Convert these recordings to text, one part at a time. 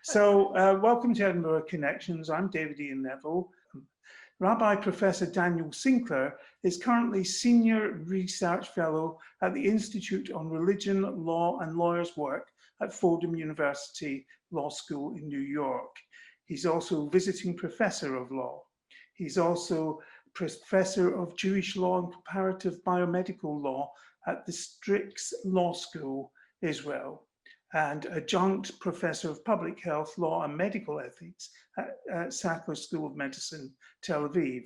Welcome to Edinburgh Connections. I'm David Ian Neville. Rabbi Professor Daniel Sinclair is currently Senior Research Fellow at the Institute on Religion, Law and Lawyers' Work at Fordham University Law School in New York. He's also Visiting Professor of Law. He's also Professor of Jewish Law and Comparative Biomedical Law at the Strix Law School, Israel, and Adjunct Professor of Public Health, Law and Medical Ethics at Sackler School of Medicine, Tel Aviv,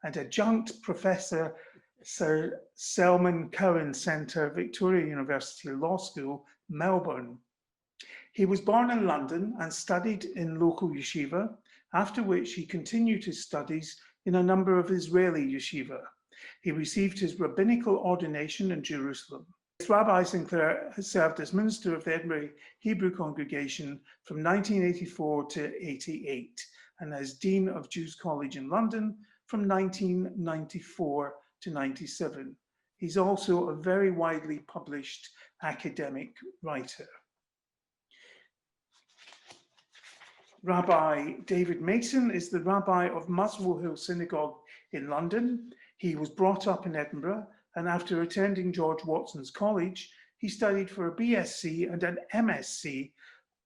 and Adjunct Professor Sir Selman Cohen Centre, Victoria University Law School, Melbourne. He was born in London and studied in local yeshiva, after which he continued his studies in a number of Israeli yeshiva. He received his rabbinical ordination in Jerusalem. Rabbi Sinclair has served as minister of the Edinburgh Hebrew congregation from 1984 to 88 and as Dean of Jews College in London from 1994 to 97. He's also a very widely published academic writer. Rabbi David Mason is the rabbi of Muswell Hill Synagogue in London. He was brought up in Edinburgh, and after attending George Watson's College, he studied for a BSc and an MSc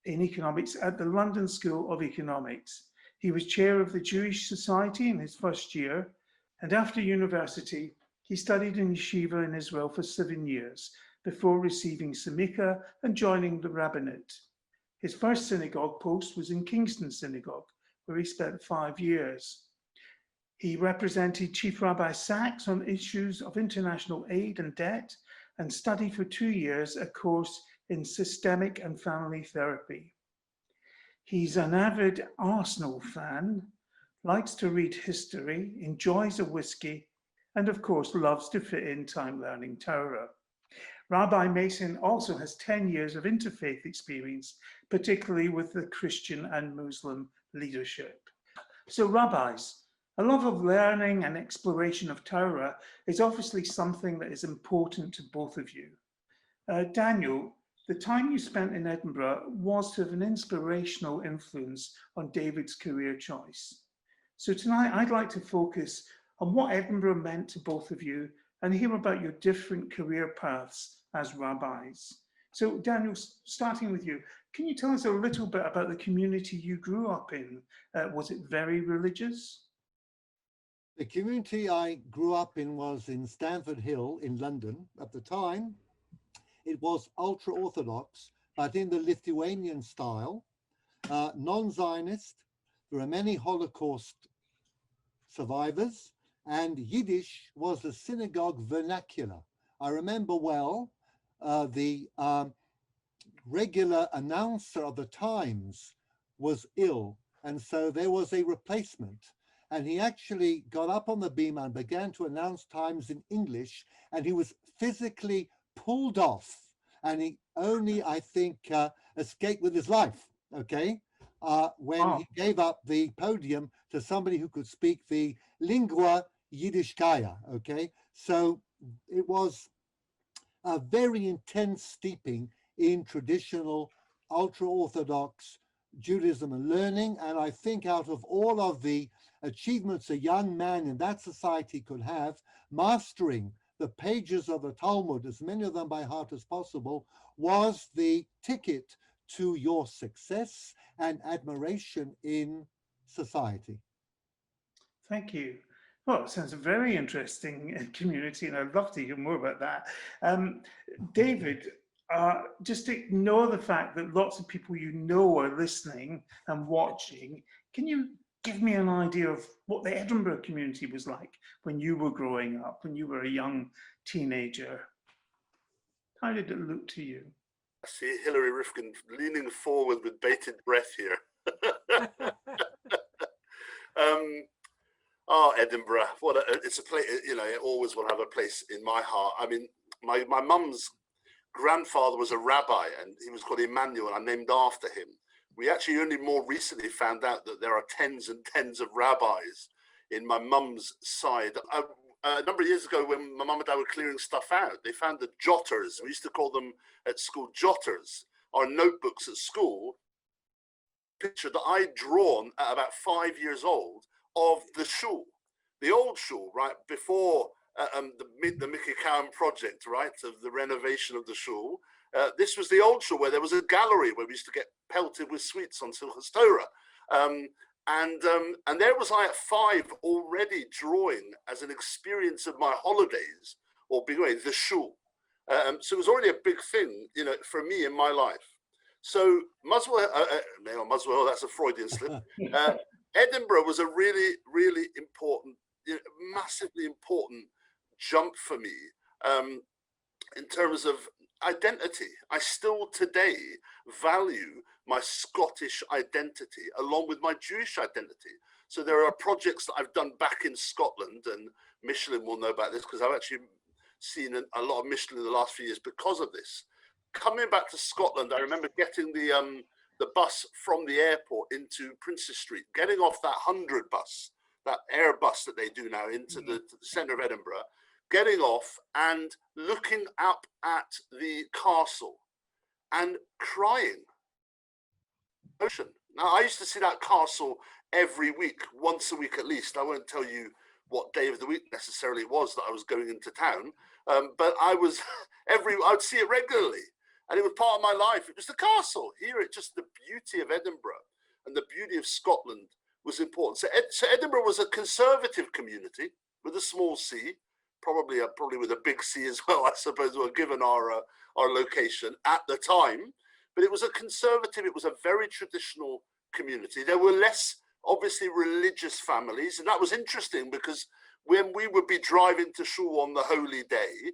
in economics at the London School of Economics. He was chair of the Jewish Society in his first year, and after university, he studied in yeshiva in Israel for 7 years before receiving Semicha and joining the rabbinate. His first synagogue post was in Kingston Synagogue, where he spent 5 years. He represented Chief Rabbi Sachs on issues of international aid and debt, and studied for 2 years a course in systemic and family therapy. He's an avid Arsenal fan, likes to read history, enjoys a whiskey, and of course loves to fit in time learning Torah. Rabbi Mason also has 10 years of interfaith experience, particularly with the Christian and Muslim leadership. So rabbis, a love of learning and exploration of Torah is obviously something that is important to both of you. Daniel, the time you spent in Edinburgh was to have an inspirational influence on David's career choice. So tonight I'd like to focus on what Edinburgh meant to both of you and hear about your different career paths as rabbis. So Daniel, starting with you, can you tell us a little bit about the community you grew up in? Was it very religious? The community I grew up in was in Stamford Hill in London. At the time, it was ultra-Orthodox, but in the Lithuanian style, non-Zionist. There are many Holocaust survivors, and Yiddish was the synagogue vernacular. I remember well the regular announcer of the Times was ill, and so there was a replacement. And he actually got up on the beam and began to announce times in English, and he was physically pulled off, and he only, I think, escaped with his life, okay, when he gave up the podium to somebody who could speak the lingua yiddishkaya, okay? So it was a very intense steeping in traditional ultra-Orthodox Judaism and learning, and I think out of all of the achievements a young man in that society could have, mastering the pages of the Talmud, as many of them by heart as possible, was the ticket to your success and admiration in society. Thank you. Well, it sounds a very interesting community, and I'd love to hear more about that. David, just ignore the fact that lots of people you know are listening and watching. Can you give me an idea of what the Edinburgh community was like when you were growing up, when you were a young teenager? How did it look to you? I see Hilary Rifkin leaning forward with bated breath here. Edinburgh, it's a place, you know, it always will have a place in my heart. I mean, my mum's grandfather was a rabbi, and he was called Emmanuel, and I'm named after him. We actually only more recently found out that there are tens and tens of rabbis in my mum's side. A number of years ago, when my mum and dad were clearing stuff out, they found the jotters. We used to call them at school jotters, our notebooks at school. picture that I'd drawn at about 5 years old of the shul, the old shul, right, before the Mickey Cowan project, right, of the renovation of the shul. This was the old shul where there was a gallery where we used to get pelted with sweets on Simchas Torah. And there was I at 5 already drawing as an experience of my holidays, or the shul. So it was already a big thing, you know, for me in my life. So Muswell, that's a Freudian slip. Edinburgh was a really, really important, you know, massively important jump for me in terms of identity. I still today value my Scottish identity along with my Jewish identity. So there are projects that I've done back in Scotland, and Michelin will know about this because I've actually seen a lot of Michelin in the last few years because of this. Coming back to Scotland, I remember getting the bus from the airport into Princess Street, getting off that 100 bus, that air bus that they do now into the centre of Edinburgh, getting off and looking up at the castle and crying. Ocean. Now, I used to see that castle every week, once a week at least. I won't tell you what day of the week necessarily it was that I was going into town, but I was I'd see it regularly, and it was part of my life. It was the castle here. It just the beauty of Edinburgh and the beauty of Scotland was important. So Edinburgh was a conservative community with a small C, probably with a big C as well, I suppose, given our location at the time. But it was a conservative, it was a very traditional community. There were less, obviously, religious families. And that was interesting because when we would be driving to shul on the holy day,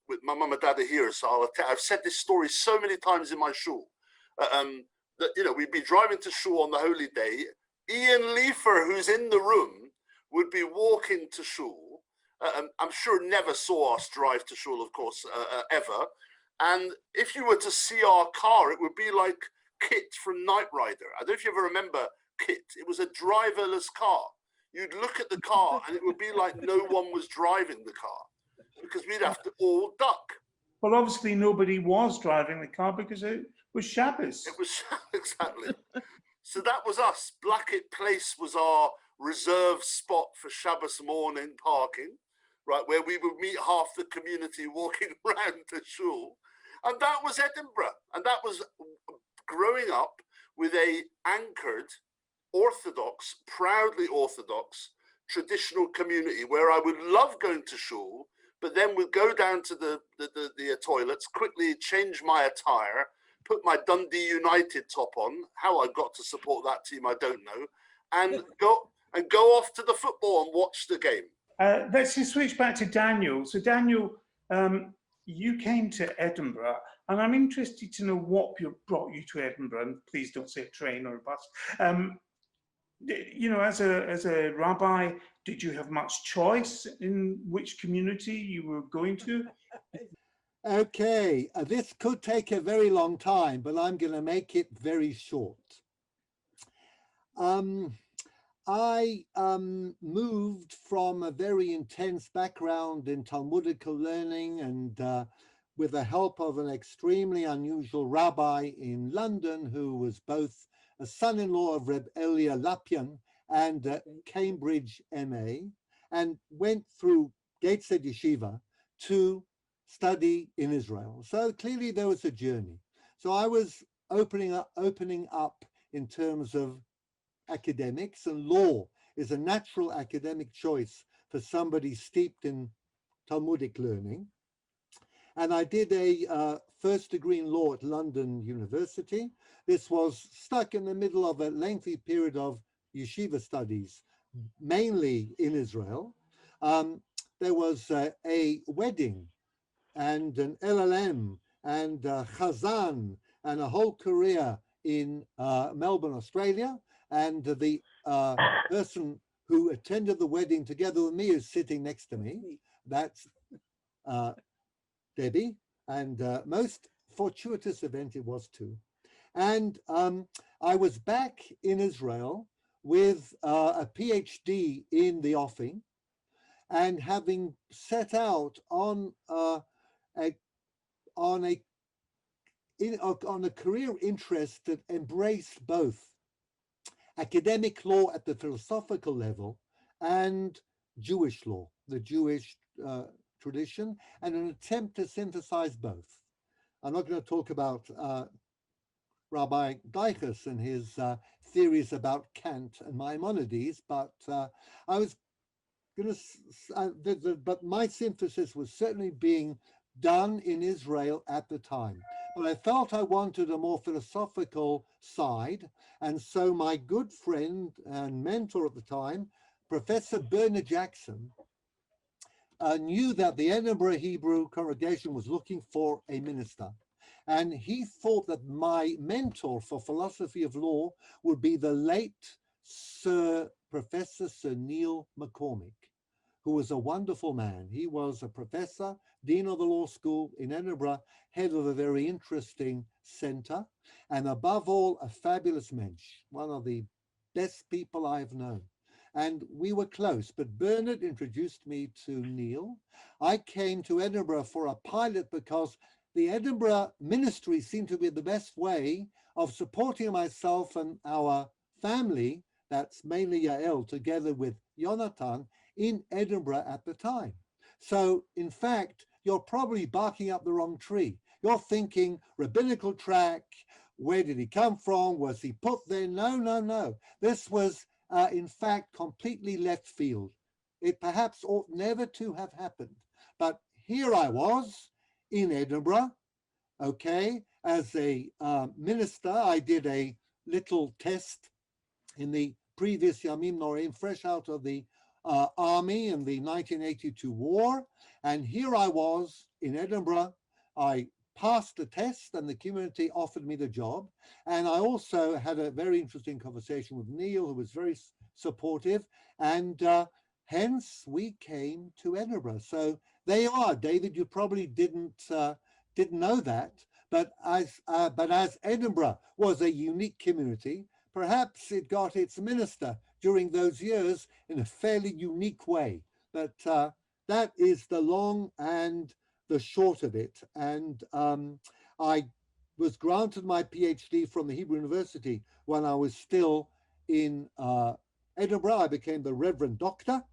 with my mum and dad are here, so I've said this story so many times in my shul, that, you know, we'd be driving to shul on the holy day. Ian Leifer, who's in the room, would be walking to shul. I'm sure never saw us drive to shul, of course, ever. And if you were to see our car, it would be like Kit from Knight Rider. I don't know if you ever remember Kit. It was a driverless car. You'd look at the car and it would be like no one was driving the car because we'd have to all duck. Well, obviously nobody was driving the car because it was Shabbos. It was, exactly. So that was us. Blackett Place was our reserved spot for Shabbos morning parking, right, where we would meet half the community walking around to shul. And that was Edinburgh. And that was growing up with a anchored, orthodox, proudly orthodox, traditional community where I would love going to shul, but then would go down to the toilets, quickly change my attire, put my Dundee United top on. How I got to support that team, I don't know, and go off to the football and watch the game. Let's just switch back to Daniel. So Daniel, you came to Edinburgh, and I'm interested to know what brought you to Edinburgh. And please don't say a train or a bus. You know, as a rabbi, did you have much choice in which community you were going to? Okay, this could take a very long time, but I'm going to make it very short. I moved from a very intense background in Talmudical learning and with the help of an extremely unusual rabbi in London who was both a son-in-law of Reb Elia Lapian and Cambridge MA, and went through Gateshead Yeshiva to study in Israel. So clearly there was a journey. So I was opening up in terms of academics, and law is a natural academic choice for somebody steeped in Talmudic learning. And I did a first degree in law at London University. This was stuck in the middle of a lengthy period of yeshiva studies, mainly in Israel. There was a wedding and an LLM and Chazan and a whole career in Melbourne, Australia. And the person who attended the wedding together with me is sitting next to me. That's Debbie. And most fortuitous event it was too. And I was back in Israel with a PhD in the offing and having set out on a on a career interest that embraced both academic law at the philosophical level and Jewish law, the Jewish tradition, and an attempt to synthesize both. I'm not going to talk about Rabbi Deichus and his theories about Kant and Maimonides, but I was going to, but my synthesis was certainly being done in Israel at the time. But I felt I wanted a more philosophical side. And so my good friend and mentor at the time, Professor Bernard Jackson, knew that the Edinburgh Hebrew congregation was looking for a minister. And he thought that my mentor for philosophy of law would be the late Professor Sir Neil McCormick, who was a wonderful man. He was a professor, dean of the law school in Edinburgh, head of a very interesting center, and above all, a fabulous mensch, one of the best people I've known. And we were close, but Bernard introduced me to Neil. I came to Edinburgh for a pilot because the Edinburgh ministry seemed to be the best way of supporting myself and our family, that's mainly Yael, together with Jonathan, in Edinburgh at the time. So, in fact, you're probably barking up the wrong tree. You're thinking rabbinical track, where did he come from? Was he put there? No, no, no. This was, in fact, completely left field. It perhaps ought never to have happened. But here I was in Edinburgh, okay, as a minister. I did a little test in the previous Yamim Norim, fresh out of the army in the 1982 war. And here I was in Edinburgh. I passed the test and the community offered me the job. And I also had a very interesting conversation with Neil, who was very supportive. And hence we came to Edinburgh. So there you are, David. You probably didn't know that, but as Edinburgh was a unique community, perhaps it got its minister during those years in a fairly unique way. But that is the long and the short of it. And I was granted my PhD from the Hebrew University when I was still in Edinburgh. I became the Reverend Doctor,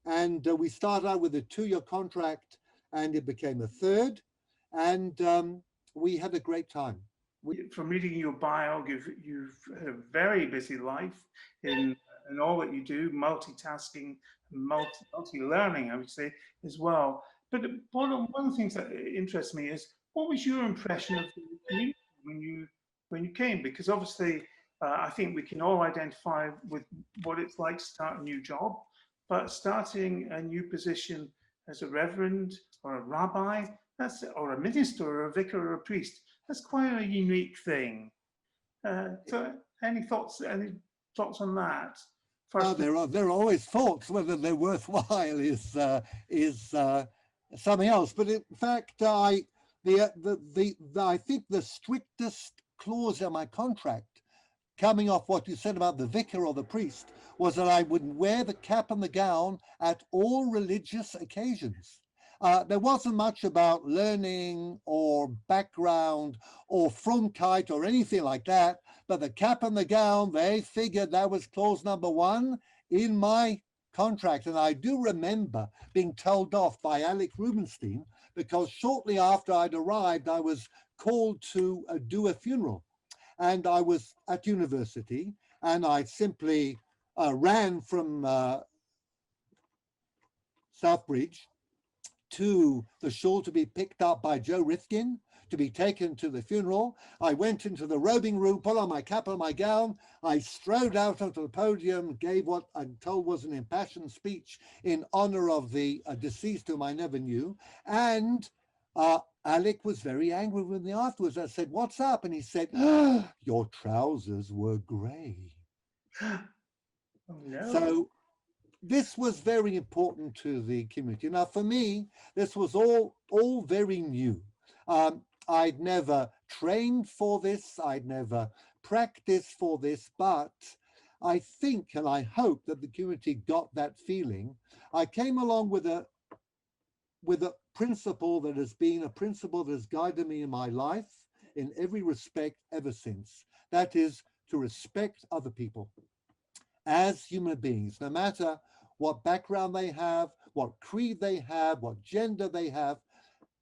and we started out with a 2-year contract, and it became a 3rd, and we had a great time. From reading your bio, you've had a very busy life in all that you do, multitasking, multi-learning, I would say, as well. But one of the things that interests me is, what was your impression of the community when you came? Because obviously, I think we can all identify with what it's like to start a new job, but starting a new position as a reverend or a rabbi, or a minister or a vicar or a priest, that's quite a unique thing. So any thoughts on that? There are always thoughts. Whether they're worthwhile is something else. But in fact, I think the strictest clause in my contract, coming off what you said about the vicar or the priest, was that I would wear the cap and the gown at all religious occasions. There wasn't much about learning or background or frumkeit or anything like that, but the cap and the gown, they figured that was clause number 1 in my contract. And I do remember being told off by Alec Rubenstein, because shortly after I'd arrived, I was called to do a funeral. And I was at university, and I simply ran from Southbridge to the shul to be picked up by Joe Rifkin, to be taken to the funeral. I went into the robing room, put on my cap and my gown. I strode out onto the podium, gave what I'm told was an impassioned speech in honor of the deceased, whom I never knew. And Alec was very angry with me afterwards. I said, "What's up?" And he said, "Your trousers were gray." Oh, no. So this was very important to the community. Now, for me, this was all very new. I'd never trained for this. I'd never practiced for this, but I think and I hope that the community got that feeling. I came along with a principle that has been a principle that has guided me in my life. in every respect ever since. That is, to respect other people as human beings, no matter what background they have, what creed they have, what gender they have,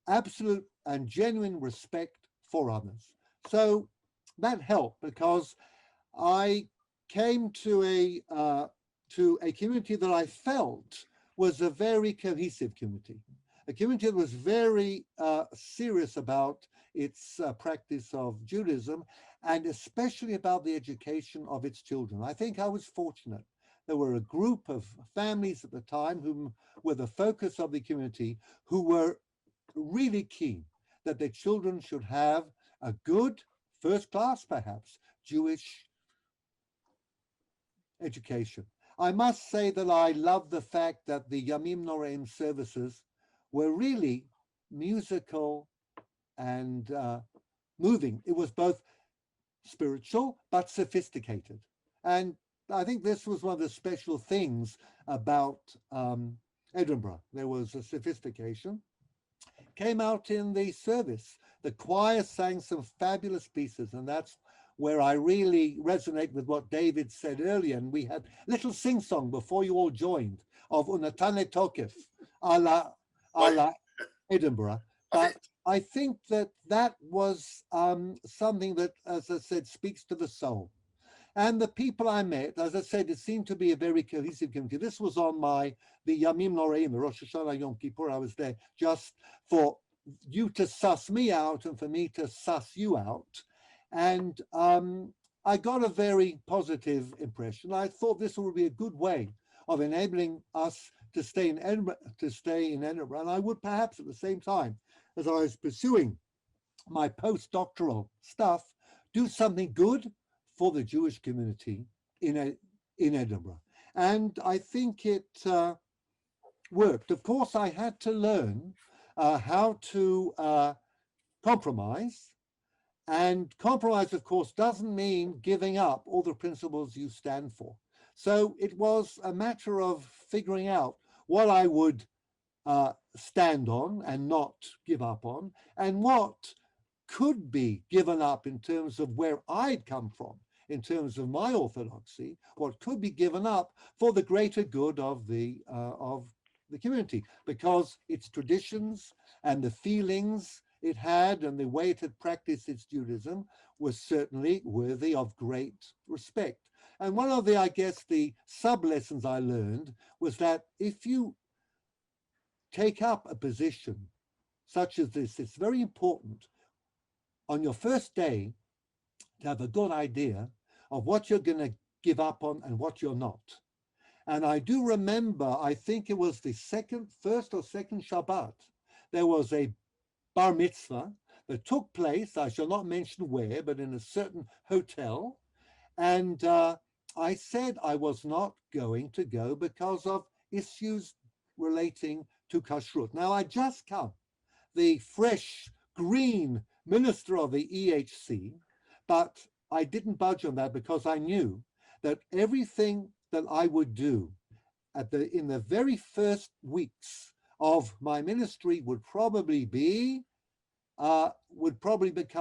absolute and genuine respect for others. So that helped, because I came to a community that I felt was a very cohesive community, a community that was very serious about its practice of Judaism, and especially about the education of its children. I think I was fortunate. There were a group of families at the time whom were the focus of the community, who were really keen that their children should have a good, first class perhaps, Jewish education. I must say that I love the fact that the Yamim Noraim services were really musical and moving. It was both spiritual but sophisticated. And I think this was one of the special things about Edinburgh. There was a sophistication. Came out in the service. The choir sang some fabulous pieces, and that's where I really resonate with what David said earlier. And we had a little sing-song before you all joined of Unatane Tokef a la Edinburgh. But I think that that was something that, as I said, speaks to the soul. And the people I met, as I said, it seemed to be a very cohesive community. This was on the Yamim Noraim, the Rosh Hashanah Yom Kippur. I was there just for you to suss me out and for me to suss you out. And I got a very positive impression. I thought this would be a good way of enabling us to stay in Edinburgh. And I would perhaps at the same time, as I was pursuing my postdoctoral stuff, do something good for the Jewish community in Edinburgh. And I think it worked. Of course, I had to learn how to compromise. And compromise, of course, doesn't mean giving up all the principles you stand for. So it was a matter of figuring out what I would stand on and not give up on, and what could be given up in terms of where I'd come from, in terms of my orthodoxy, what could be given up for the greater good of the community, because its traditions and the feelings it had and the way it had practiced its Judaism was certainly worthy of great respect. And one of the, I guess, the sub-lessons I learned was that if you take up a position such as this, it's very important on your first day to have a good idea of what you're going to give up on and what you're not. And I do remember, I think it was the first or second Shabbat, there was a bar mitzvah that took place, I shall not mention where, but in a certain hotel. And I said I was not going to go because of issues relating to kashrut. Now, I just come, the fresh green minister of the EHC, but I didn't budge on that because I knew that everything that I would do in the very first weeks of my ministry would probably become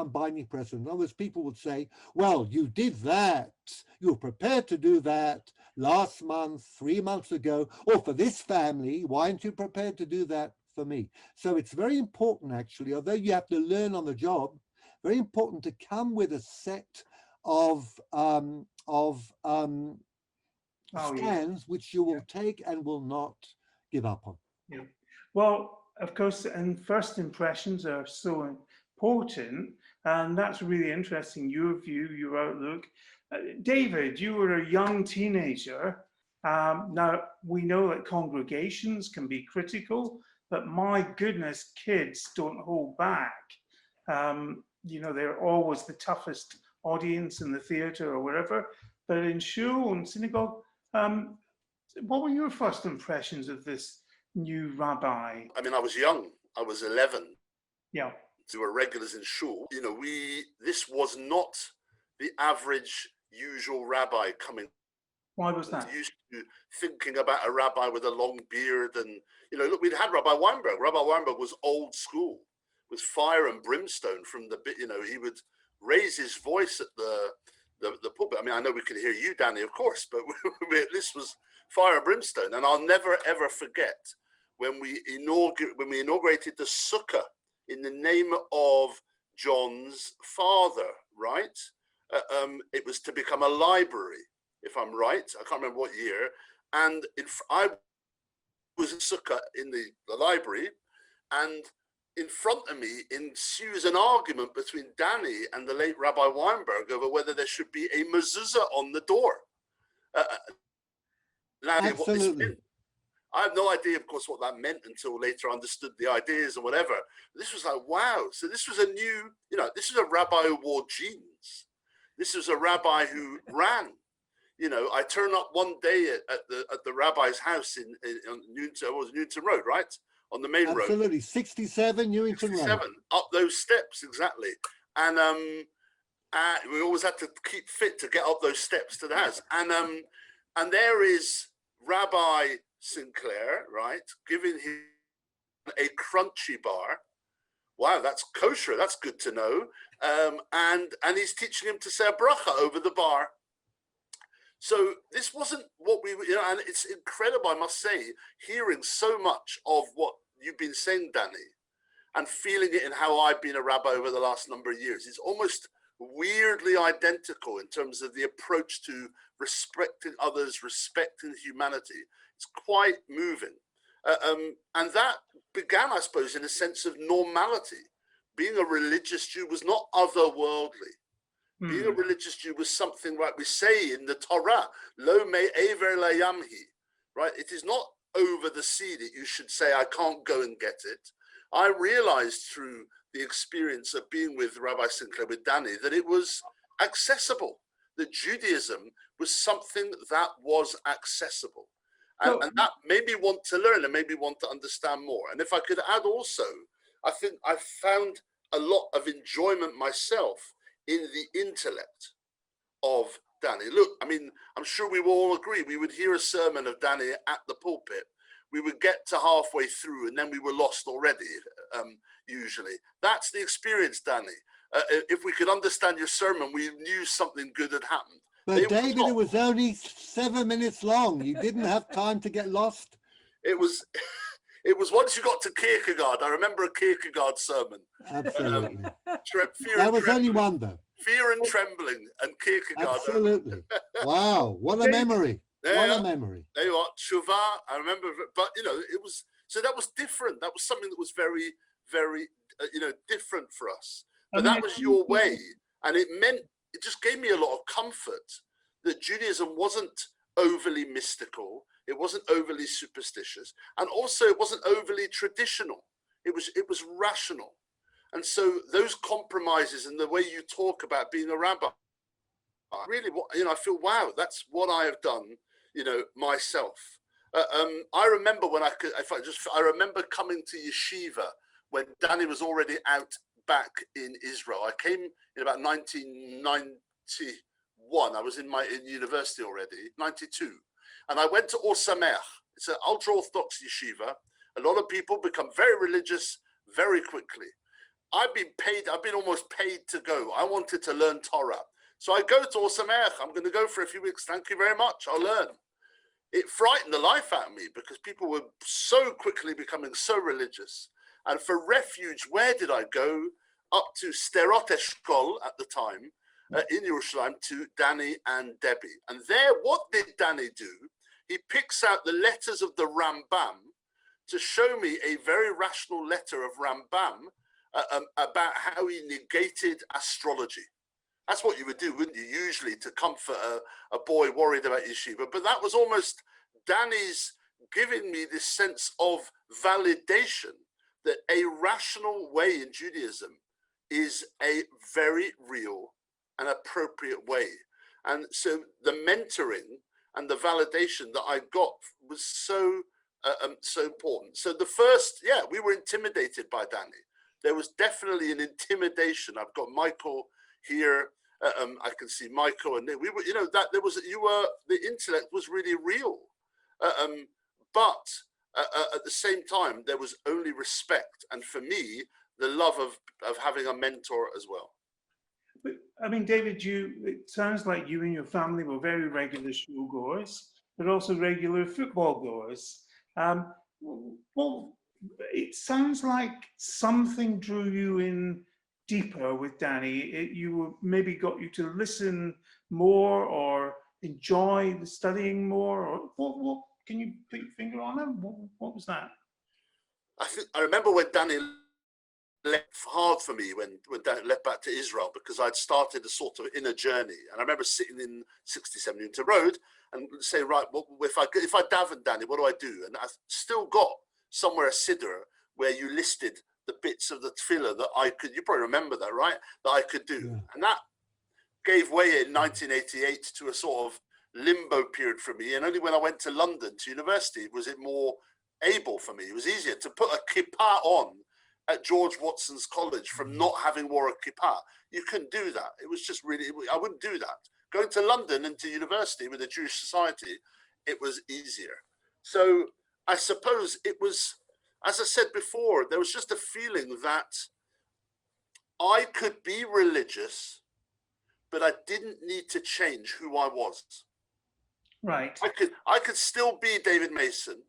binding precedent. In other words, people would say, well, you did that, you were prepared to do that last month, 3 months ago, or for this family, why aren't you prepared to do that for me? So it's very important, actually, although you have to learn on the job, very important to come with a set of stands which you will take and will not give up on. Yeah. Well, of course, and first impressions are so important, and that's really interesting, your view, your outlook. David, you were a young teenager. Now, we know that congregations can be critical, but my goodness, kids don't hold back. They're always the toughest audience in the theater or wherever, but in shul and synagogue, what were your first impressions of this new rabbi? I mean, I was young. I was 11. Yeah. We were regulars in shul. This was not the average, usual rabbi coming. Why was that? Used to thinking about a rabbi with a long beard, and look, we'd had Rabbi Weinberg. Rabbi Weinberg was old school. with fire and brimstone from the bit. He would raise his voice at the pulpit. I mean, I know we could hear you, Danny, of course, but this was fire and brimstone. And I'll never ever forget when we inaugurated the sukkah in the name of John's father, right? It was to become a library, if I'm right. I can't remember what year. And I was in sukkah in the library, and in front of me ensues an argument between Danny and the late Rabbi Weinberg over whether there should be a mezuzah on the door. Now, what this meant, I have no idea, of course, what that meant until later I understood the ideas and whatever. This was like, wow. So this was a new, this is a rabbi who wore jeans. This was a rabbi who ran. I turn up one day at the rabbi's house on Newington Road, right? On the main road. Absolutely. 67 Newington Road. Up those steps, exactly. And we always had to keep fit to get up those steps to the house. And there is Rabbi Sinclair, right, giving him a crunchy bar. Wow, that's kosher. That's good to know. And he's teaching him to say a bracha over the bar. So this wasn't what and it's incredible, I must say, hearing so much of what you've been saying, Danny, and feeling it in how I've been a rabbi over the last number of years. It's almost weirdly identical in terms of the approach to respecting others, respecting humanity. It's quite moving. And that began, I suppose, in a sense of normality. Being a religious Jew was not otherworldly. Being a religious Jew was something, right, we say in the Torah, lo me'ever layamhi, right? It is not over the sea that you should say, I can't go and get it. I realized through the experience of being with Rabbi Sinclair, with Danny, that it was accessible, that Judaism was something that was accessible. And that made me want to learn and made me want to understand more. And if I could add also, I think I found a lot of enjoyment myself in the intellect of Danny. Look, I mean, I'm sure we will all agree, we would hear a sermon of Danny at the pulpit. We would get to halfway through and then we were lost already, usually. That's the experience, Danny. If we could understand your sermon, we knew something good had happened. But David, it was only 7 minutes long. You didn't have time to get lost. It was once you got to Kierkegaard. I remember a Kierkegaard sermon. Absolutely. That was only one, though. Fear and Trembling and Kierkegaard. Absolutely. Wow. What a memory. What a memory. There you are. Shuvah, I remember. But, it was, so that was different. That was something that was very, very, different for us. But that was your way. And it just gave me a lot of comfort that Judaism wasn't overly mystical. It wasn't overly superstitious. And also it wasn't overly traditional. It was rational. And so those compromises and the way you talk about being a rabbi, really, I feel, wow, that's what I have done, myself. I remember I remember coming to yeshiva when Danny was already out back in Israel. I came in about 1991. I was in university already, 92. And I went to Or Sameach. It's an ultra-Orthodox yeshiva. A lot of people become very religious very quickly. I've been almost paid to go. I wanted to learn Torah. So I go to Or Sameach. I'm going to go for a few weeks. Thank you very much. I'll learn. It frightened the life out of me because people were so quickly becoming so religious. And for refuge, where did I go? Up to Sterot Eshkol at the time in Yerushalayim to Danny and Debbie. And there, what did Danny do? He picks out the letters of the Rambam to show me a very rational letter of Rambam about how he negated astrology. That's what you would do, wouldn't you? Usually to comfort a boy worried about yeshiva. But that was almost Danny's giving me this sense of validation that a rational way in Judaism is a very real and appropriate way. And so the mentoring and the validation that I got was so important. So the first, we were intimidated by Danny. There was definitely an intimidation. I've got Michael here. I can see Michael, and we were, the intellect was really real. But at the same time, there was only respect. And for me, the love of having a mentor as well. But I mean, David, it sounds like you and your family were very regular school goers, but also regular football goers. Well, it sounds like something drew you in deeper with Danny. Maybe got you to listen more or enjoy the studying more. Or what can you put your finger on it? What was that? I remember when Danny left hard for me when Danny left back to Israel, because I'd started a sort of inner journey. And I remember sitting in 67 Newton Road and saying, right, well, if I daven Danny, what do I do? And I still got somewhere a siddur where you listed the bits of the tefillah that I could, you probably remember that, right? That I could do. Yeah. And that gave way in 1988 to a sort of limbo period for me. And only when I went to London to university was it more able for me. It was easier to put a kippah on at George Watson's College from not having wore a kippah. You couldn't do that. It was just really, I wouldn't do that. Going to London and to university with a Jewish society, it was easier. So I suppose it was, as I said before, there was just a feeling that I could be religious, but I didn't need to change who I was. Right. I could still be David Mason.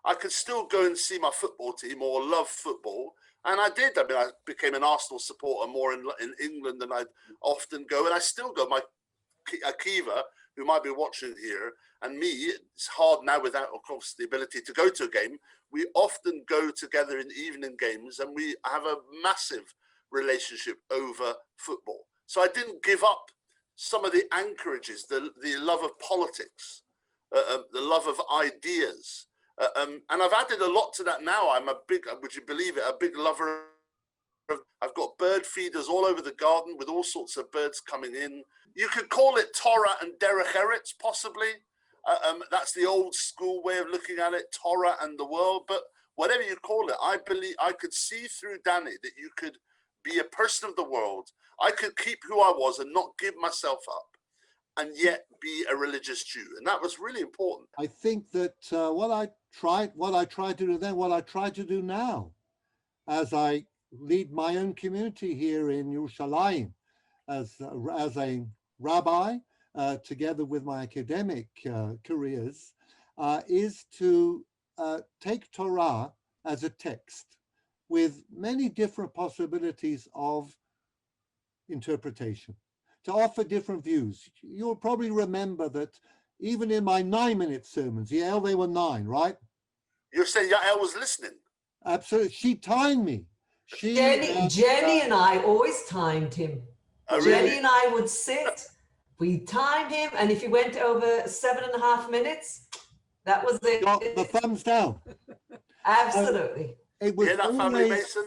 I could still go and see my football team or love football. And I did. I mean, I became an Arsenal supporter more in England than I'd often go. And I still go. My Akiva, who might be watching here, and me, it's hard now without, of course, the ability to go to a game. We often go together in evening games and we have a massive relationship over football. So I didn't give up some of the anchorages, the love of politics, the love of ideas. And I've added a lot to that now. I'm a big, would you believe it, a big lover of, I've got bird feeders all over the garden with all sorts of birds coming in. You could call it Torah and Derech Eretz, possibly. That's the old school way of looking at it, Torah and the world. But whatever you call it, I believe I could see through Danny that you could be a person of the world. I could keep who I was and not give myself up, and yet be a religious Jew. And that was really important. I think that what I tried to do then, what I try to do now, as I lead my own community here in Yerushalayim, as a rabbi, together with my academic careers, is to take Torah as a text with many different possibilities of interpretation, to offer different views. You'll probably remember that even in my 9-minute sermons, Yael, they were 9, right? You're saying Yael was listening? Absolutely. She timed me. Jenny and I always timed him. Oh, Jenny really? and I would sit, we timed him, and if he went over 7.5 minutes, that was it. Got the thumbs down. Absolutely. It was that family, always Mason?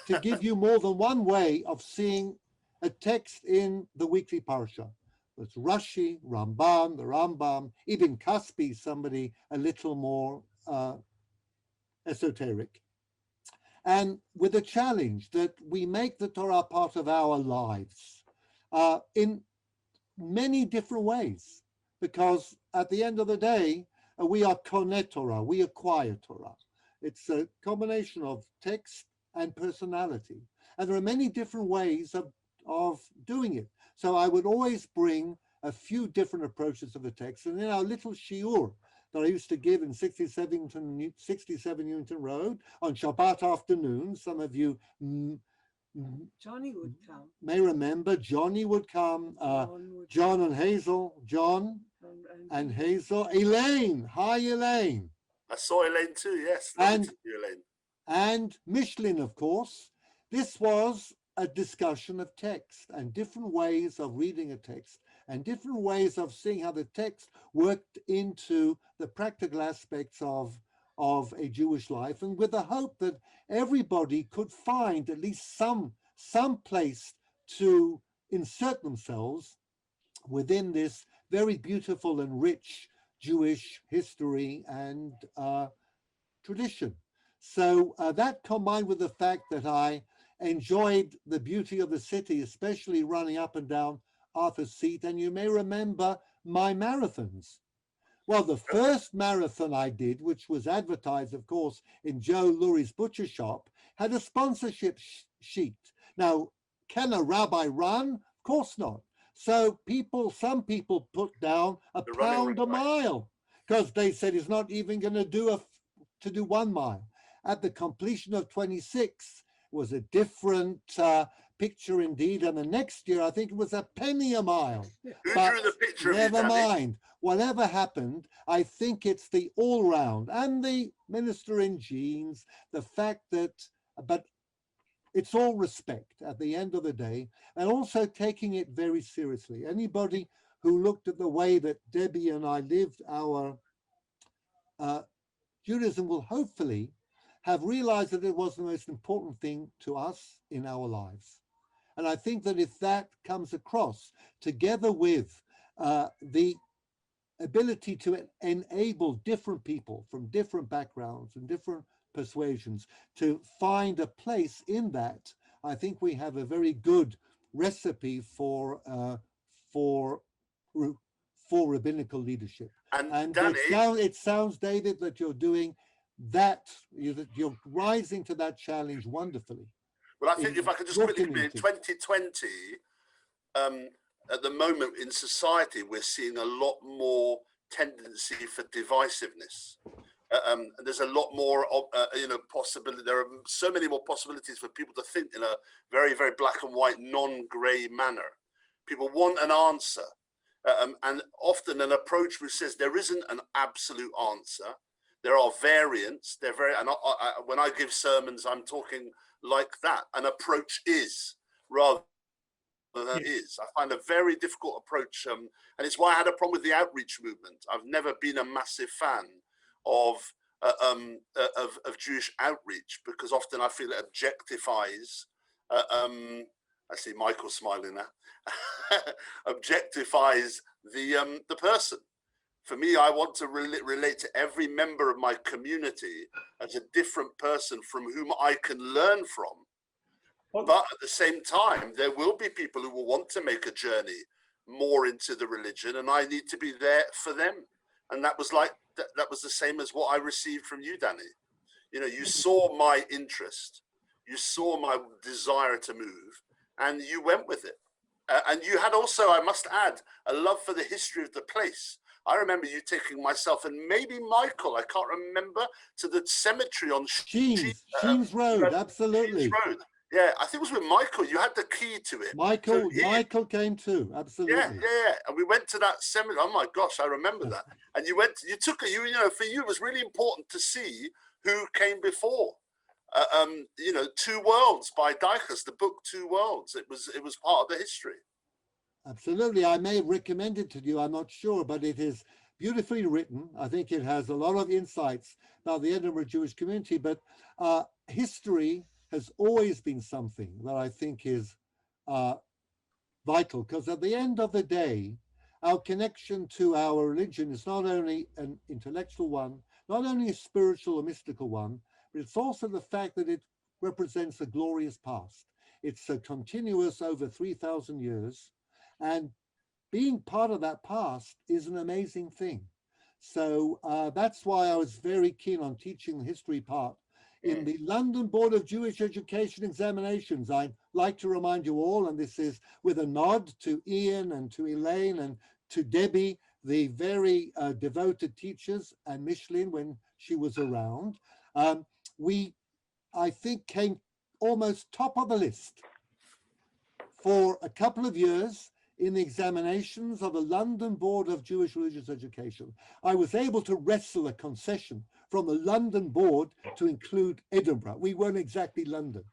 to give you more than one way of seeing a text in the weekly parsha. It's Rashi, Rambam, the Rambam, Ibn Kaspi, somebody a little more esoteric. And with a challenge that we make the Torah part of our lives in many different ways, because at the end of the day, we are koneh Torah, we acquire Torah. It's a combination of text and personality. And there are many different ways of doing it. So I would always bring a few different approaches of the text. And in our little shiur that I used to give in 67 Newton Road on Shabbat afternoon, some of you Johnny would come. may remember, Johnny would come, John and Hazel, John and Hazel, Elaine, hi Elaine. I saw Elaine too, yes. And you, Elaine. And Michelin, of course. This was a discussion of text and different ways of reading a text and different ways of seeing how the text worked into the practical aspects of a Jewish life, and with the hope that everybody could find at least some place to insert themselves within this very beautiful and rich Jewish history and tradition. So that combined with the fact that I enjoyed the beauty of the city, especially running up and down Arthur's Seat. And you may remember my marathons. Well, the first marathon I did, which was advertised, of course, in Joe Lurie's butcher shop, had a sponsorship sheet. Now, can a rabbi run? Of course not. So some people put down a pound a mile because they said it's not even going to do 1 mile. At the completion of 26 was a different picture indeed. And the next year, I think it was a penny a mile. Who But drew the picture never of you, Danny? mind. Whatever happened, I think it's the all round and the minister in jeans, the fact that, but it's all respect at the end of the day, and also taking it very seriously. Anybody who looked at the way that Debbie and I lived our Judaism will hopefully have realized that it was the most important thing to us in our lives. And I think that if that comes across, together with the ability to enable different people from different backgrounds and different persuasions to find a place in that, I think we have a very good recipe for rabbinical leadership. And Danny, it sounds, David, that you're doing that, you're rising to that challenge wonderfully. well, I think if I could just quickly be in community. 2020, at the moment in society, we're seeing a lot more tendency for divisiveness. There's a lot more, possibility. There are so many more possibilities for people to think in a very, very black and white, non-grey manner. People want an answer, and often an approach which says there isn't an absolute answer. There are variants. They're very, and when I give sermons, I'm talking like that. An approach is rather than is. I find a very difficult approach, and it's why I had a problem with the outreach movement. I've never been a massive fan of Jewish outreach, because often I feel it objectifies. I see Michael smiling now. Objectifies the person. For me, I want to relate to every member of my community as a different person from whom I can learn from. But at the same time, there will be people who will want to make a journey more into the religion, and I need to be there for them. And that was like that was the same as what I received from you, Danny. You saw my interest, you saw my desire to move, and you went with it. And you had also, I must add, a love for the history of the place. I remember you taking myself and maybe Michael, I can't remember, to the cemetery on Sheens Road, absolutely. Sheens Road. Yeah, I think it was with Michael. You had the key to it. Michael came too, absolutely. Yeah. And we went to that cemetery. Oh my gosh, I remember that. And you took it. For you, it was really important to see who came before. Two Worlds by Deichers, the book Two Worlds. It was part of the history. Absolutely. I may recommend it to you, I'm not sure, but it is beautifully written. I think it has a lot of insights about the Edinburgh Jewish community, but history has always been something that I think is vital, because at the end of the day, our connection to our religion is not only an intellectual one, not only a spiritual or mystical one, but it's also the fact that it represents a glorious past. It's a continuous over 3,000 years, and being part of that past is an amazing thing. So that's why I was very keen on teaching the history part. In the London Board of Jewish Education examinations, I'd like to remind you all, and this is with a nod to Ian and to Elaine and to Debbie, the very devoted teachers, and Micheline when she was around. We, I think, came almost top of the list for a couple of years in the examinations of the London Board of Jewish Religious Education. I was able to wrestle a concession from the London Board to include Edinburgh. We weren't exactly London,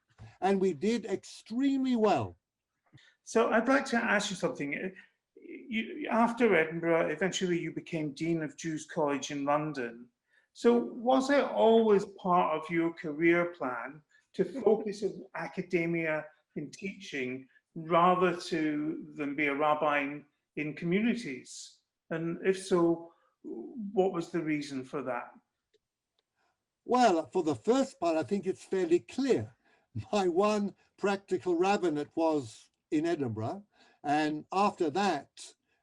and we did extremely well. So I'd like to ask you something. After Edinburgh, eventually you became Dean of Jews College in London. So was it always part of your career plan to focus on academia and teaching rather than be a rabbi in communities? And if so, what was the reason for that? Well, for the first part, I think it's fairly clear. My one practical rabbinate was in Edinburgh, and after that,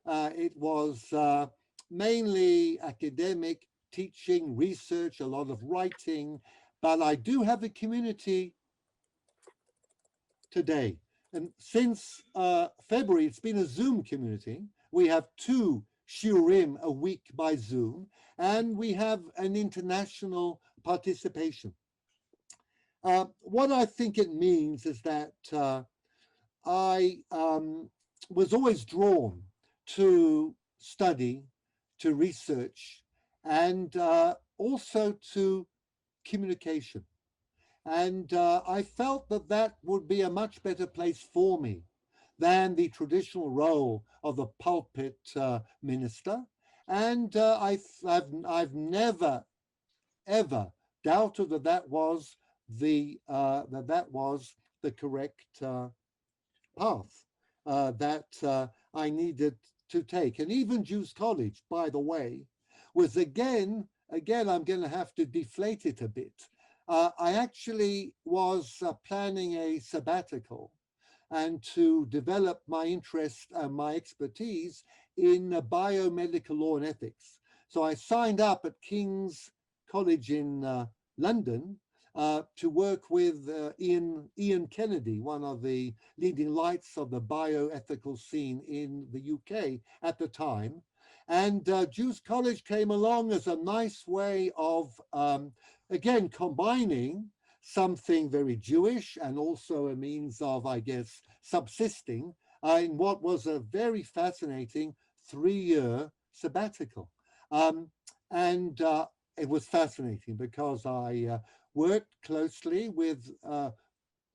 it was mainly academic, teaching, research, a lot of writing, but I do have a community today. And since February, it's been a Zoom community. We have 2 shiurim a week by Zoom, and we have an international participation. What I think it means is that I was always drawn to study, to research, and also to communication. And I felt that that would be a much better place for me than the traditional role of the pulpit minister. And I've never, ever doubted that that was the correct path that I needed to take. And even Jews College, by the way, was again, I'm going to have to deflate it a bit. I actually was planning a sabbatical and to develop my interest and my expertise in biomedical law and ethics. So I signed up at King's College in London to work with Ian Kennedy, one of the leading lights of the bioethical scene in the UK at the time. And Jews College came along as a nice way of, again, combining something very Jewish and also a means of, I guess, subsisting in what was a very fascinating 3-year sabbatical. And it was fascinating because I worked closely with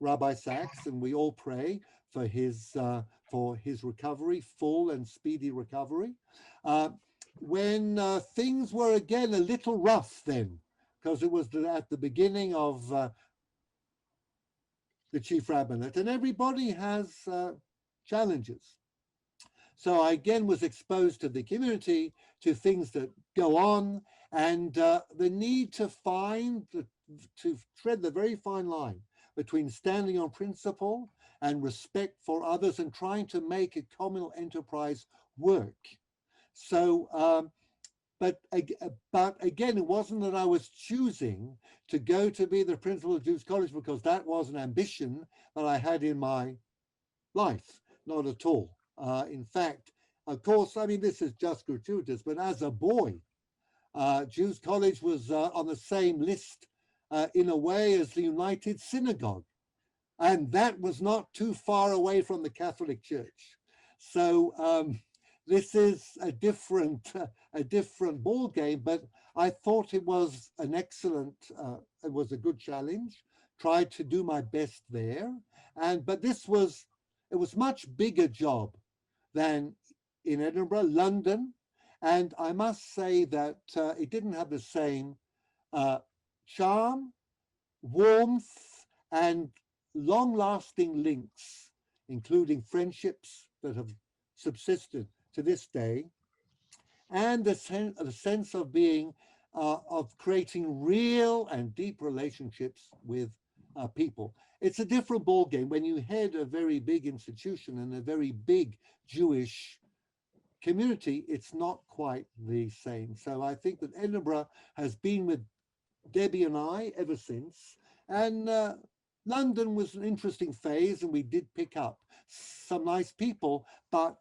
Rabbi Sachs, and we all pray for his recovery, full and speedy recovery. When things were again a little rough then, because it was at the beginning of the chief rabbinate, and everybody has challenges. So I again was exposed to the community, to things that go on, and the need to tread the very fine line between standing on principle and respect for others and trying to make a communal enterprise work. So, but again, it wasn't that I was choosing to go to be the principal of Jews College because that was an ambition that I had in my life, not at all. In fact, of course, I mean, this is just gratuitous, but as a boy, Jews College was on the same list in a way as the United Synagogue. And that was not too far away from the Catholic Church. So this is a different ball game, but I thought it was an excellent, it was a good challenge, tried to do my best there. But it was much bigger job than in Edinburgh, London. And I must say that it didn't have the same charm, warmth, and long-lasting links, including friendships that have subsisted to this day, and the sense of being, of creating real and deep relationships with people. It's a different ballgame when you head a very big institution and a very big Jewish community. It's not quite the same. So I think that Edinburgh has been with Debbie and I ever since, and London was an interesting phase, and we did pick up some nice people, but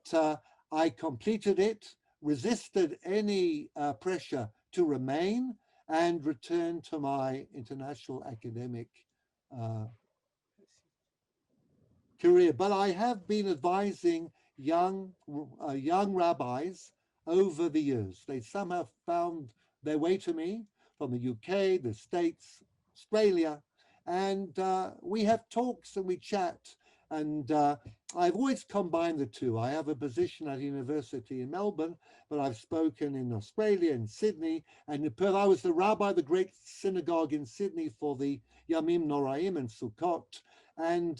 I completed it, resisted any pressure to remain, and returned to my international academic career. But I have been advising young rabbis over the years. They somehow found their way to me from the UK, the States, Australia, and we have talks and we chat. And I've always combined the two. I have a position at a university in Melbourne, but I've spoken in Australia, in Sydney, and in Perth. I was the rabbi of the great synagogue in Sydney for the Yamim Noraim and Sukkot, and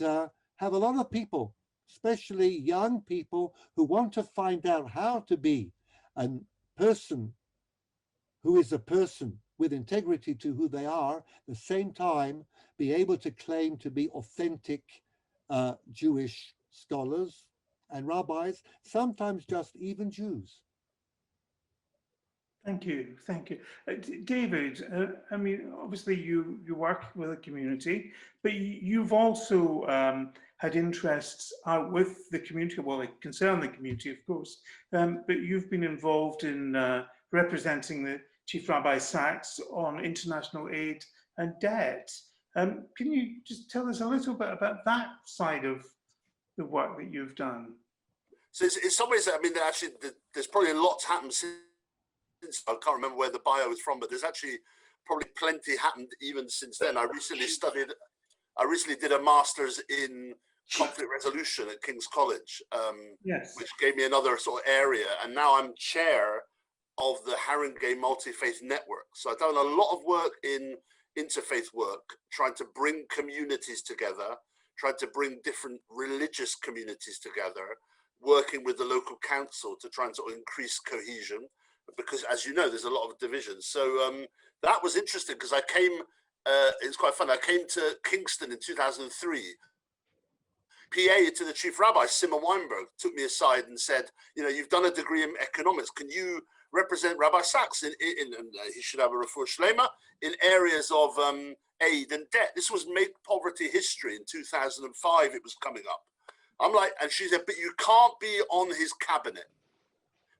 have a lot of people, especially young people, who want to find out how to be a person who is a person with integrity to who they are, at the same time be able to claim to be authentic Jewish scholars and rabbis, sometimes just even Jews. Thank you. David, I mean, obviously you work with a community, but you've also had interests out with the community, well, they concern the community, of course, but you've been involved in representing the Chief Rabbi Sachs on international aid and debt. Can you just tell us a little bit about that side of the work that you've done? So in some ways, I mean, actually, there's probably a lot happened since. I can't remember where the bio is from, but there's actually probably plenty happened even since then. I recently did a master's in conflict resolution at King's College, Yes. which gave me another sort of area. And now I'm chair of the Haringey Multi-Faith Network. So I've done a lot of work in interfaith work, trying to bring communities together, trying to bring different religious communities together, working with the local council to try and sort of increase cohesion, because as you know, there's a lot of divisions. So that was interesting because I came, it's quite fun. I came to Kingston in 2003. PA to the Chief Rabbi, Simon Weinberg, took me aside and said, you know, you've done a degree in economics. Can you represent Rabbi Sachs in he should have a refuah shlema in areas of aid and debt? This was Make Poverty History in 2005. It was coming up. I'm like, and she said, but you can't be on his cabinet.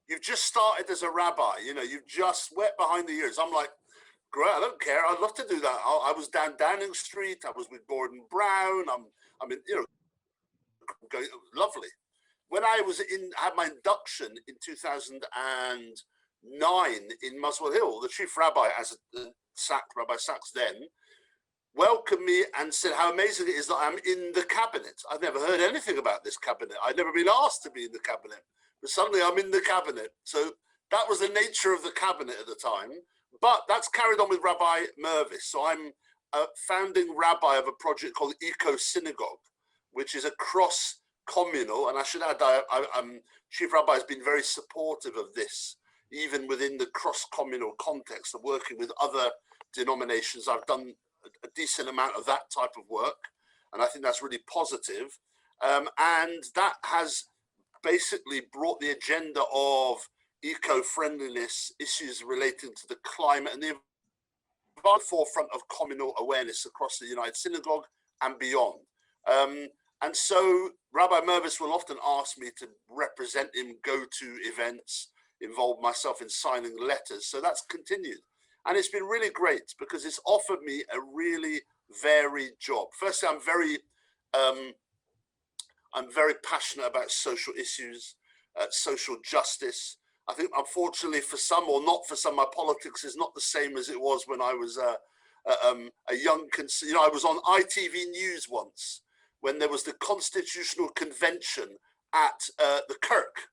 You've just started as a rabbi, you know, you've just wet behind the ears. I'm like, great, I don't care. I'd love to do that. I was down Downing Street. I was with Gordon Brown. I mean, you know, lovely. When I had my induction in 2009 in Muswell Hill, the Chief Rabbi, as Rabbi Sachs then, welcomed me and said how amazing it is that I'm in the cabinet. I've never heard anything about this cabinet. I'd never been asked to be in the cabinet, but suddenly I'm in the cabinet. So that was the nature of the cabinet at the time. But that's carried on with Rabbi Mervis. So I'm a founding rabbi of a project called Eco Synagogue, which is a cross-communal, and I should add, Chief Rabbi has been very supportive of this, even within the cross-communal context of working with other denominations. I've done a decent amount of that type of work, and I think that's really positive. And that has basically brought the agenda of eco-friendliness, issues relating to the climate, and the forefront of communal awareness across the United Synagogue and beyond. And so Rabbi Mervis will often ask me to represent him, go to events, involve myself in signing letters. So that's continued. And it's been really great because it's offered me a really varied job. Firstly, I'm very passionate about social issues, social justice. I think, unfortunately, for some, or not for some, my politics is not the same as it was when I was a young, you know, I was on ITV News once when there was the Constitutional Convention at the Kirk,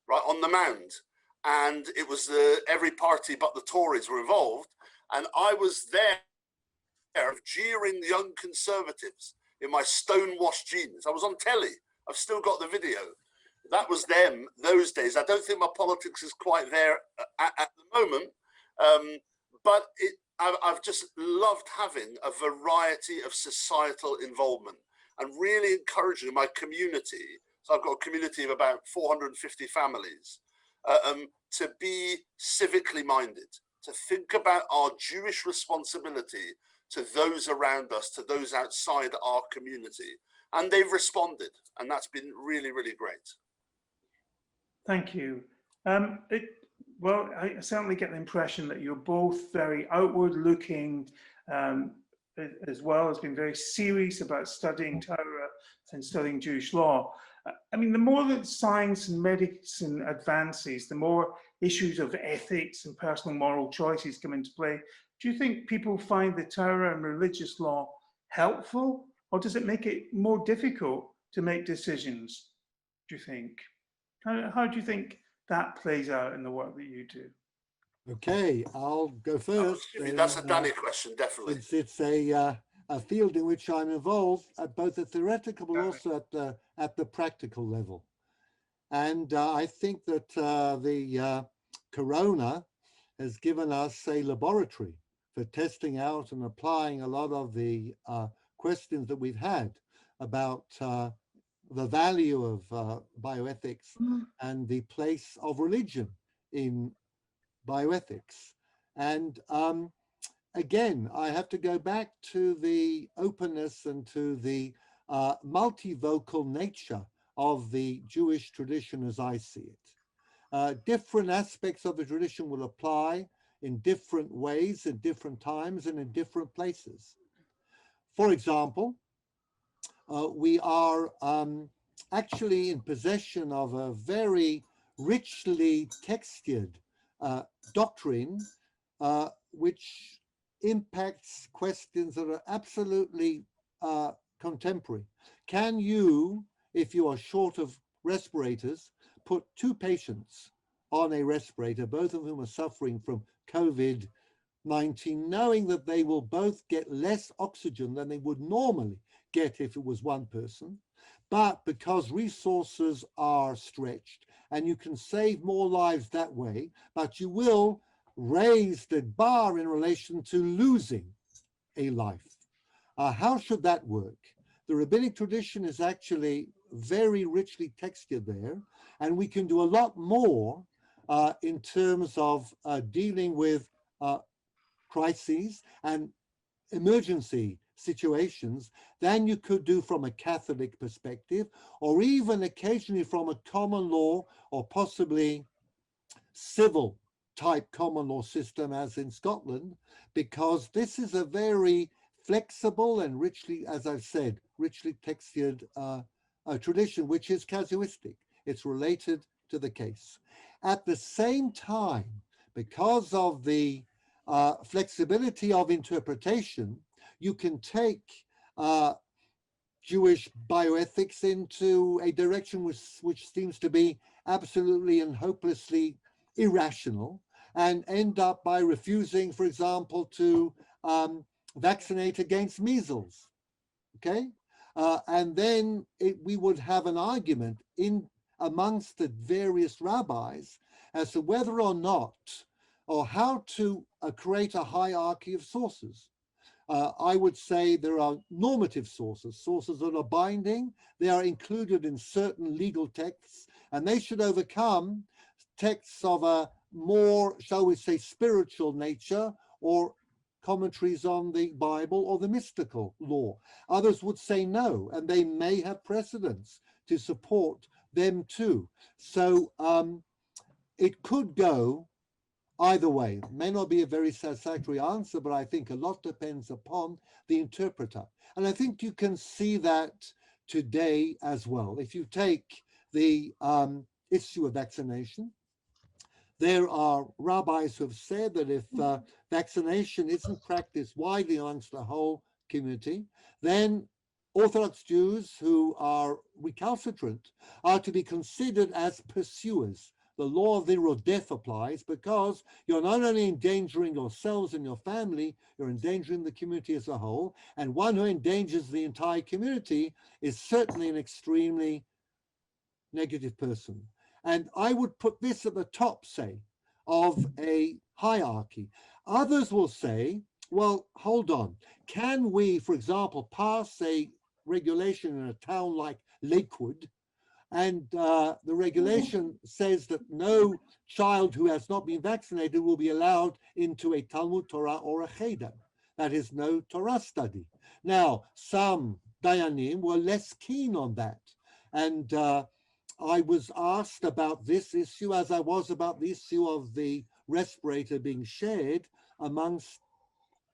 right, on the Mound. And it was every party but the Tories were involved. And I was there jeering young conservatives in my stonewashed jeans. I was on telly. I've still got the video. That was them, those days. I don't think my politics is quite there at the moment. But I've just loved having a variety of societal involvement and really encouraging my community. So I've got a community of about 450 families to be civically minded, to think about our Jewish responsibility to those around us, to those outside our community. And they've responded, and that's been really, really great. Thank you. Well, I certainly get the impression that you're both very outward looking, as well as being very serious about studying Torah and studying Jewish law. I mean, the more that science and medicine advances, the more issues of ethics and personal moral choices come into play. Do you think people find the Torah and religious law helpful, or does it make it more difficult to make decisions, do you think? How do you think that plays out in the work that you do? Okay, I'll go first. That's a Danny question, definitely. It's a field in which I'm involved at both the theoretical but also at the practical level. And I think that the corona has given us a laboratory for testing out and applying a lot of the questions that we've had about the value of bioethics and the place of religion in bioethics. And again, I have to go back to the openness and to the multivocal nature of the Jewish tradition as I see it. Different aspects of the tradition will apply in different ways, at different times, and in different places. For example, we are actually in possession of a very richly textured doctrine which impacts questions that are absolutely contemporary. Can you, if you are short of respirators, put two patients on a respirator, both of whom are suffering from COVID-19, knowing that they will both get less oxygen than they would normally get if it was one person, but because resources are stretched and you can save more lives that way, but you will raise the bar in relation to losing a life. How should that work? The rabbinic tradition is actually very richly textured there, and we can do a lot more in terms of dealing with crises and emergency situations than you could do from a Catholic perspective, or even occasionally from a common law or possibly civil type common law system as in Scotland, because this is a very flexible and richly, as I've said, richly textured tradition, which is casuistic. It's related to the case. At the same time, because of the flexibility of interpretation, you can take Jewish bioethics into a direction which seems to be absolutely and hopelessly irrational, and end up by refusing, for example, to vaccinate against measles. Okay, and then we would have an argument in amongst the various rabbis as to whether or not, or how to create a hierarchy of sources. I would say there are normative sources, sources that are binding. They are included in certain legal texts, and they should overcome texts of a more, shall we say, spiritual nature, or commentaries on the Bible or the mystical law. Others would say no, and they may have precedents to support them too. So it could go either way. It may not be a very satisfactory answer, but I think a lot depends upon the interpreter. And I think you can see that today as well. If you take the issue of vaccination, there are rabbis who have said that if vaccination isn't practiced widely amongst the whole community, then Orthodox Jews who are recalcitrant are to be considered as pursuers. The law of the Rodef applies, because you're not only endangering yourselves and your family, you're endangering the community as a whole. And one who endangers the entire community is certainly an extremely negative person. And I would put this at the top, say, of a hierarchy. Others will say, well, hold on. Can we, for example, pass a regulation in a town like Lakewood, and the regulation says that no child who has not been vaccinated will be allowed into a Talmud Torah or a Cheder. That is no Torah study. Now, some Dayanim were less keen on that. And I was asked about this issue as I was about the issue of the respirator being shared amongst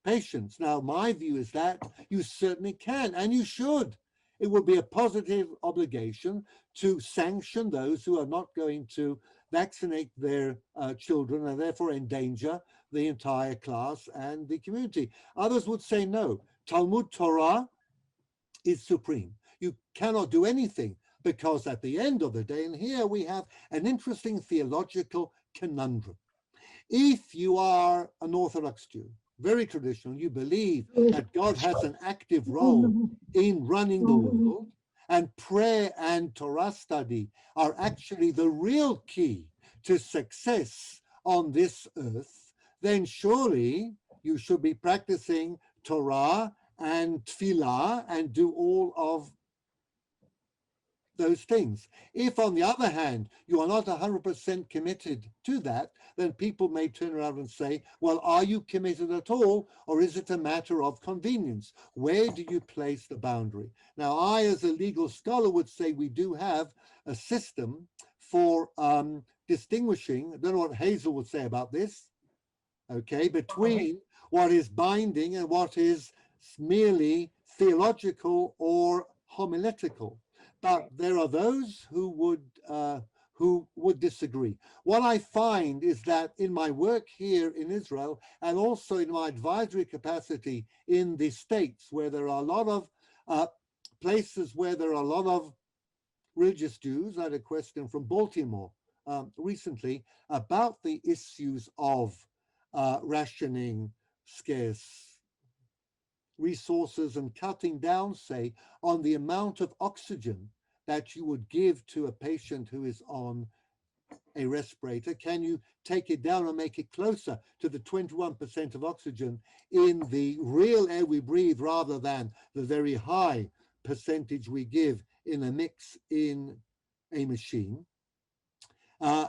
patients. Now, my view is that you certainly can, and you should. It would be a positive obligation to sanction those who are not going to vaccinate their children and therefore endanger the entire class and the community. Others would say no. Talmud Torah is supreme. You cannot do anything, because at the end of the day, and here we have an interesting theological conundrum. If you are an Orthodox Jew, very traditional, you believe that God has an active role in running the world, and prayer and Torah study are actually the real key to success on this earth, then surely you should be practicing Torah and Tefillah and do all of those things. If, on the other hand, you are not 100% committed to that, then people may turn around and say, well, are you committed at all, or is it a matter of convenience? Where do you place the boundary? Now, I, as a legal scholar, would say we do have a system for distinguishing, I don't know what Hazel would say about this, okay, between what is binding and what is merely theological or homiletical. But there are those who would disagree. What I find is that in my work here in Israel, and also in my advisory capacity in the States, where there are a lot of places where there are a lot of religious Jews, I had a question from Baltimore recently about the issues of rationing scarce resources and cutting down, say, on the amount of oxygen that you would give to a patient who is on a respirator. Can you take it down and make it closer to the 21% of oxygen in the real air we breathe, rather than the very high percentage we give in a mix in a machine? I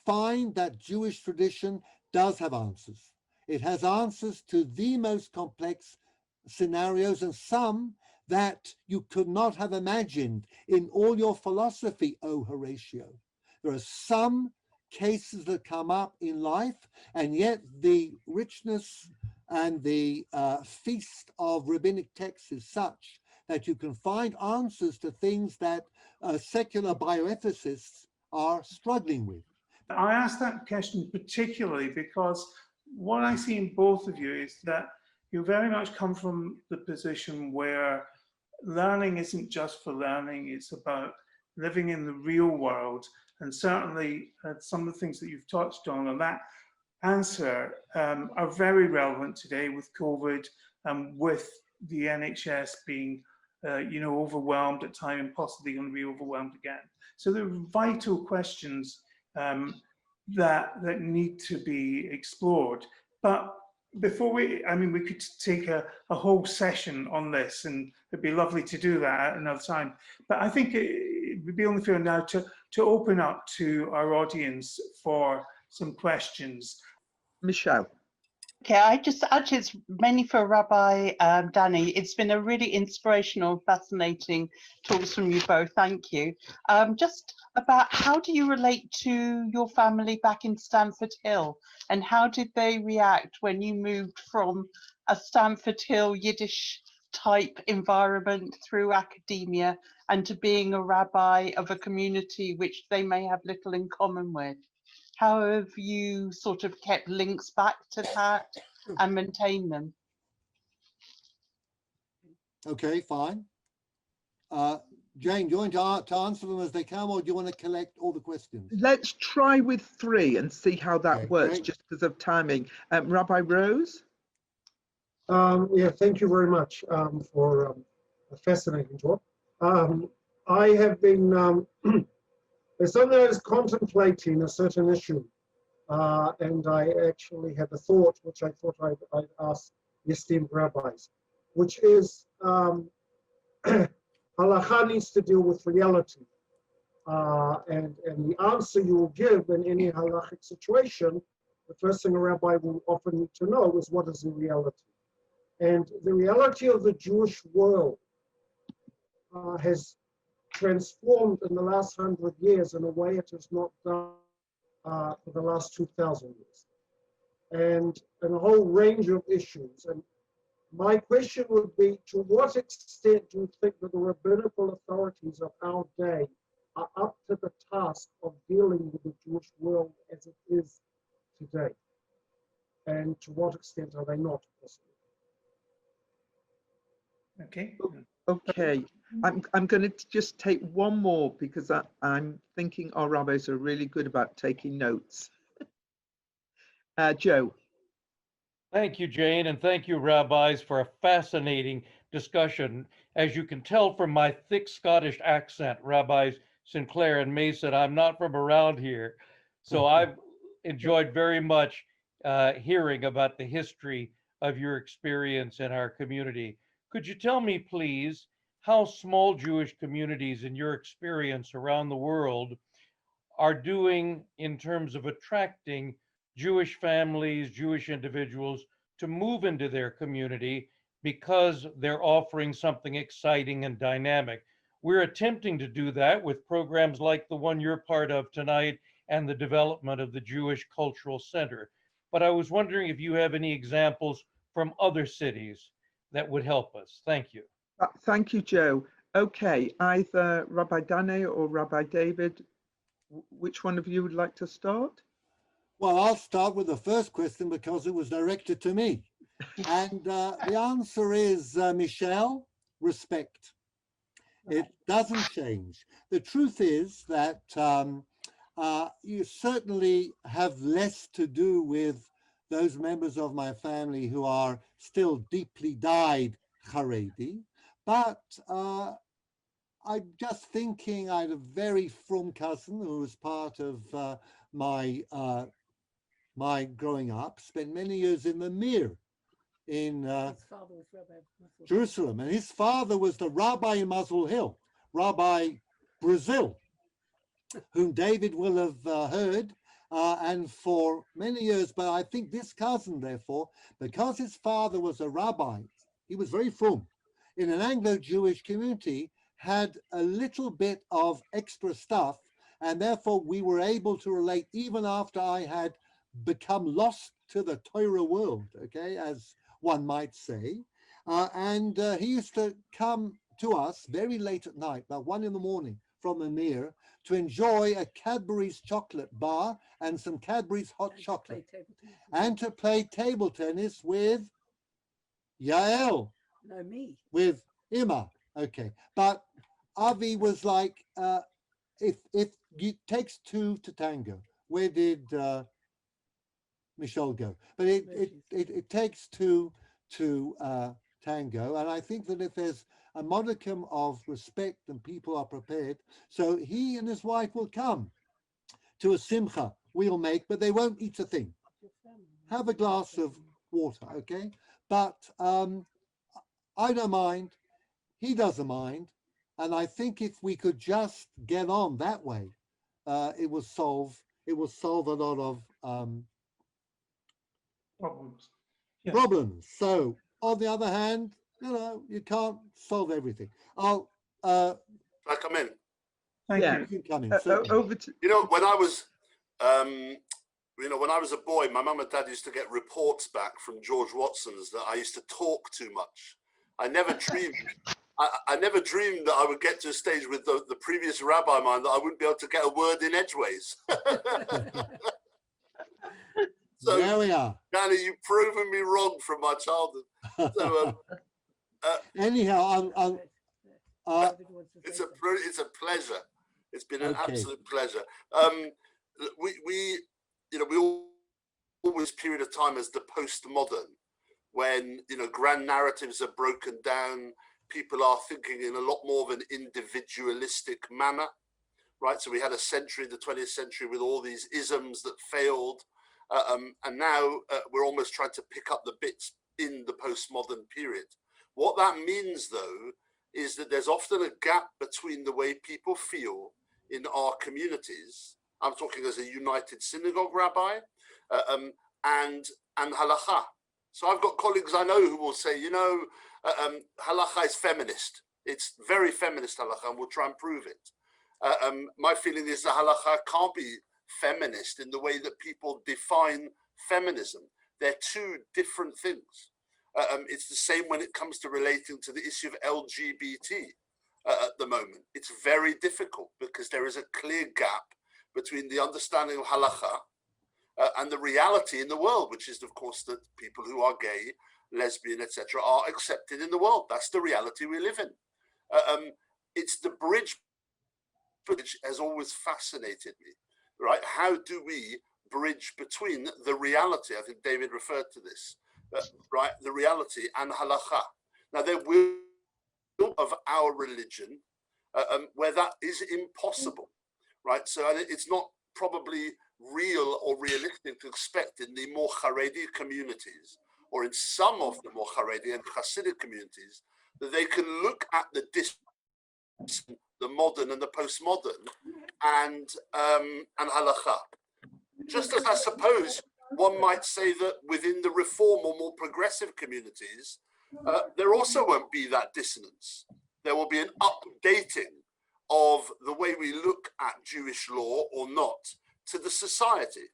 find that Jewish tradition does have answers. It has answers to the most complex scenarios, and some that you could not have imagined in all your philosophy, O Horatio. There are some cases that come up in life, and yet the richness and the feast of rabbinic texts is such that you can find answers to things that secular bioethicists are struggling with. I asked that question particularly because what I see in both of you is that you very much come from the position where learning isn't just for learning, it's about living in the real world. And certainly some of the things that you've touched on that answer are very relevant today with COVID and with the NHS being overwhelmed at times and possibly going to be overwhelmed again. So there are vital questions that need to be explored. But before we could take a whole session on this, and it'd be lovely to do that at another time. But I think it would be only fair now to open up to our audience for some questions. Michelle. Okay, it's mainly for Rabbi Danny. It's been a really inspirational, fascinating talks from you both. Thank you. Just about how do you relate to your family back in Stamford Hill, and how did they react when you moved from a Stamford Hill Yiddish type environment through academia and to being a rabbi of a community which they may have little in common with? How have you sort of kept links back to that and maintain them? Okay, fine. Jane, do you want to answer them as they come, or do you want to collect all the questions? Let's try with 3 and see how that Okay, works, great. just because of timing. Rabbi Rose? Yeah, thank you very much for a fascinating talk. I have been sometimes contemplating a certain issue, and I actually had a thought, which I thought I'd ask the esteemed rabbis, which is halakha needs to deal with reality, and the answer you will give in any halachic situation, the first thing a rabbi will often need to know is what is the reality. And the reality of the Jewish world has transformed in the last 100 years in a way it has not done for the last 2,000 years. And a whole range of issues. And my question would be, to what extent do you think that the rabbinical authorities of our day are up to the task of dealing with the Jewish world as it is today? And to what extent are they not possible? Okay. Okay, I'm going to just take one more because I'm thinking our rabbis are really good about taking notes. Joe. Thank you, Jane, and thank you, rabbis, for a fascinating discussion. As you can tell from my thick Scottish accent, Rabbis Sinclair and Mason, I'm not from around here. So I've enjoyed very much hearing about the history of your experience in our community. Could you tell me, please, how small Jewish communities, in your experience around the world, are doing in terms of attracting Jewish families, Jewish individuals to move into their community because they're offering something exciting and dynamic. We're attempting to do that with programs like the one you're part of tonight and the development of the Jewish Cultural Center. But I was wondering if you have any examples from other cities that would help us. Thank you. Thank you, Joe. Okay, either Rabbi Dane or Rabbi David, which one of you would like to start? Well, I'll start with the first question because it was directed to me. And the answer is, Michelle, respect. It doesn't change. The truth is that you certainly have less to do with those members of my family who are still deeply dyed Haredi. But I'm just thinking, I had a very frum cousin who was part of my growing up, spent many years in the Mir in Jerusalem. And his father was the rabbi in Muswell Hill, Rabbi Brazil, whom David will have heard, and for many years. But I think this cousin, therefore, because his father was a rabbi, he was very frum, in an Anglo-Jewish community, had a little bit of extra stuff, and therefore we were able to relate even after I had become lost to the Torah world, okay, as one might say. And he used to come to us very late at night, about 1 a.m, from Amir, to enjoy a Cadbury's chocolate bar and some Cadbury's hot chocolate, and to play table tennis with Yael. No, me. With Ima, okay. But Avi was like, if it takes two to tango. Where did Michelle go? But it takes two to tango. And I think that if there's a modicum of respect and people are prepared, so he and his wife will come to a simcha we'll make, but they won't eat a thing. Have a glass of water, okay? But I don't mind, he doesn't mind, and I think if we could just get on that way, it will solve a lot of Problems. Yeah. problems. So on the other hand, you can't solve everything. I'll Can I come in? Thank Yeah. you can come in. Over to When I was, when I was a boy, my mum and dad used to get reports back from George Watson's that I used to talk too much. I never dreamed. I never dreamed that I would get to a stage with the previous rabbi of mine that I wouldn't be able to get a word in edgeways. So, there we are. Danny, you've proven me wrong from my childhood. So, Anyhow, it's a pleasure. It's been an Okay. absolute pleasure. We always period of time as the postmodern, when grand narratives are broken down, people are thinking in a lot more of an individualistic manner, right? So we had a century, the 20th century, with all these isms that failed, and now we're almost trying to pick up the bits in the postmodern period. What that means, though, is that there's often a gap between the way people feel in our communities. I'm talking as a United Synagogue rabbi, and halacha. So I've got colleagues I know who will say, halacha is feminist. It's very feminist halacha, and we'll try and prove it. My feeling is that halacha can't be feminist in the way that people define feminism. They're two different things. It's the same when it comes to relating to the issue of LGBT at the moment. It's very difficult because there is a clear gap between the understanding of halacha and the reality in the world, which is, of course, that people who are gay, lesbian, etc., are accepted in the world. That's the reality we live in. It's the bridge which has always fascinated me, right? How do we bridge between the reality? I think David referred to this, right? The reality and halacha. Now, there will of our religion where that is impossible, right? So it's not probably real or realistic to expect in the more Haredi communities, or in some of the more Haredi and Hasidic communities, that they can look at the modern and the postmodern and halakha. Just as I suppose one might say that within the reform or more progressive communities, there also won't be that dissonance. There will be an updating of the way we look at Jewish law or not to the society.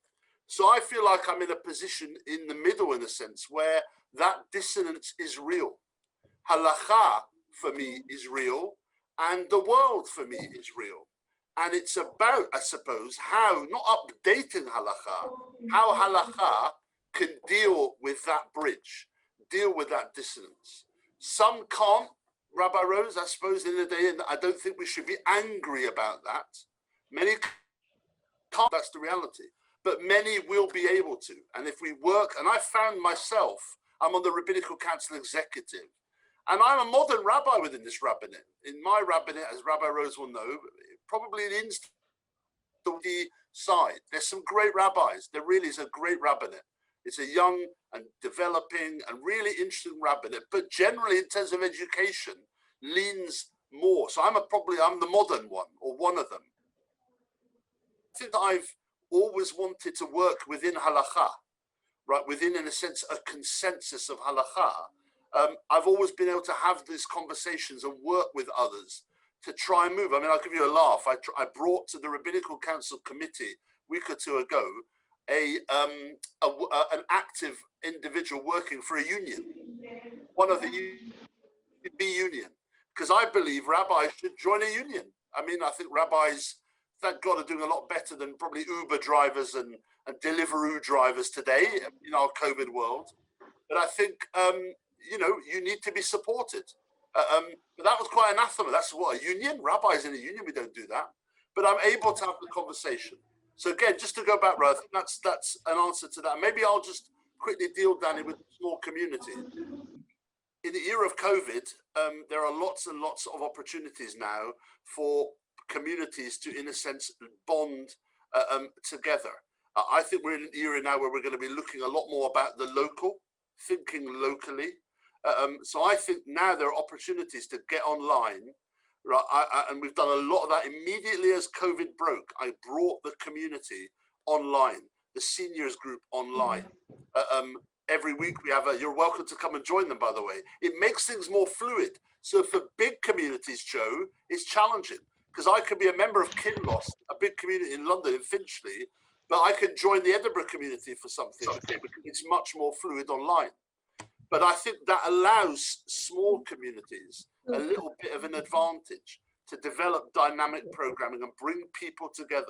So I feel like I'm in a position in the middle, in a sense, where that dissonance is real. Halakha for me is real, and the world for me is real. And it's about, I suppose, how, not updating halakha, how halakha can deal with that bridge, deal with that dissonance. Some can't, Rabbi Rose, I suppose, in the day, and I don't think we should be angry about that. Many can't, that's the reality. But many will be able to. And if we work, and I found myself, I'm on the Rabbinical Council Executive, and I'm a modern rabbi within this rabbinate. In my rabbinate, as Rabbi Rose will know, probably the side, there's some great rabbis. There really is a great rabbinate. It's a young and developing and really interesting rabbinate, but generally in terms of education, leans more. So I'm the modern one, or one of them. I think I've always wanted to work within halakha, right? Within, in a sense, a consensus of halakha. I've always been able to have these conversations and work with others to try and move. I mean, I'll give you a laugh. I brought to the Rabbinical Council Committee a week or two ago an active individual working for a union, one of the union, because I believe rabbis should join a union. I mean, I think rabbis, thank God, are doing a lot better than probably Uber drivers and Deliveroo drivers today in our COVID world. But I think, you need to be supported. But that was quite anathema. That's what, a union? Rabbis in a union, we don't do that. But I'm able to have the conversation. So again, just to go back, Ruth, that's an answer to that. Maybe I'll just quickly deal, Danny, with the small community. In the era of COVID, there are lots and lots of opportunities now for communities to, in a sense, bond together. I think we're in an era now where we're going to be looking a lot more about the local, thinking locally. So I think now there are opportunities to get online, right? And we've done a lot of that immediately as COVID broke. I brought the community online, the seniors group online. Every week we have you're welcome to come and join them, by the way. It makes things more fluid. So for big communities, Joe, it's challenging because I could be a member of Kinloss, a big community in London, in Finchley, but I can join the Edinburgh community for something. It's much more fluid online. But I think that allows small communities a little bit of an advantage to develop dynamic programming and bring people together.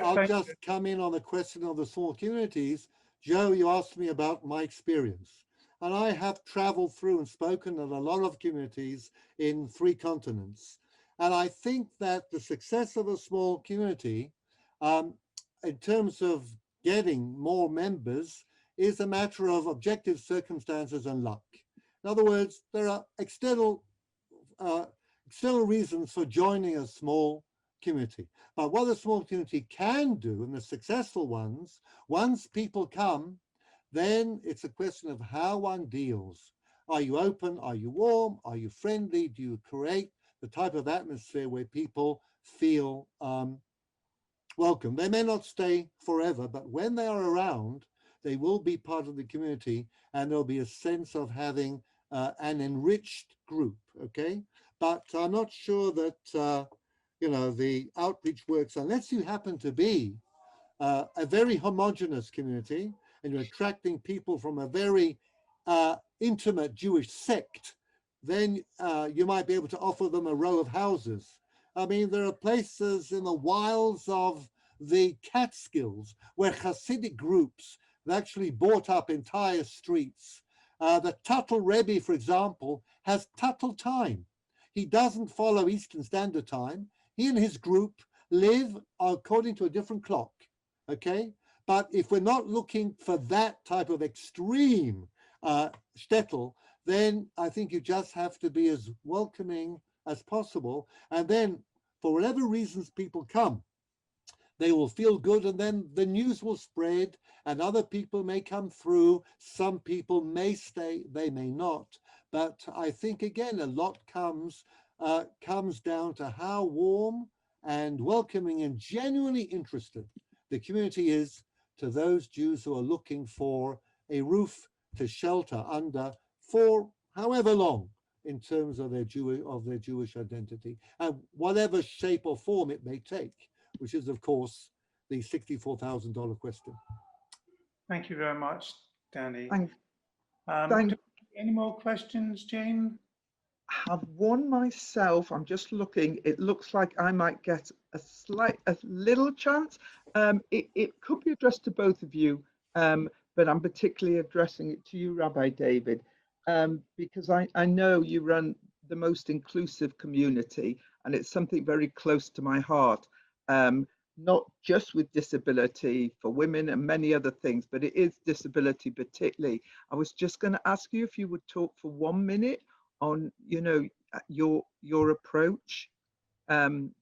I'll just come in on the question of the small communities. Joe, you asked me about my experience. And I have traveled through and spoken at a lot of communities in 3 continents. And I think that the success of a small community, in terms of getting more members, is a matter of objective circumstances and luck. In other words, there are external reasons for joining a small community. But what a small community can do, and the successful ones, once people come, then it's a question of how one deals. Are you open? Are you warm? Are you friendly? Do you create the type of atmosphere where people feel welcome? They may not stay forever, but when they are around, they will be part of the community, and there'll be a sense of having an enriched group, okay? But I'm not sure that, the outreach works unless you happen to be a very homogenous community and you're attracting people from a very intimate Jewish sect. Then you might be able to offer them a row of houses. I mean, there are places in the wilds of the Catskills where Hasidic groups have actually bought up entire streets. The Tuttle Rebbe, for example, has Tuttle time. He doesn't follow Eastern Standard Time. He and his group live according to a different clock, okay? But if we're not looking for that type of extreme shtetl, then I think you just have to be as welcoming as possible. And then, for whatever reasons people come, they will feel good, and then the news will spread and other people may come through. Some people may stay, they may not. But I think, again, a lot comes down to how warm and welcoming and genuinely interested the community is to those Jews who are looking for a roof to shelter under for however long, in terms of their Jewish identity, and whatever shape or form it may take, which is, of course, the $64,000 question. Thank you very much, Danny. Thank Any more questions, Jane? have one myself. I'm just looking. It looks like I might get a little chance. It could be addressed to both of you, but I'm particularly addressing it to you, Rabbi David, because I know you run the most inclusive community, and it's something very close to my heart. Not just with disability, for women and many other things, but it is disability particularly. I was just going to ask you if you would talk for 1 minute on, you know, your approach, and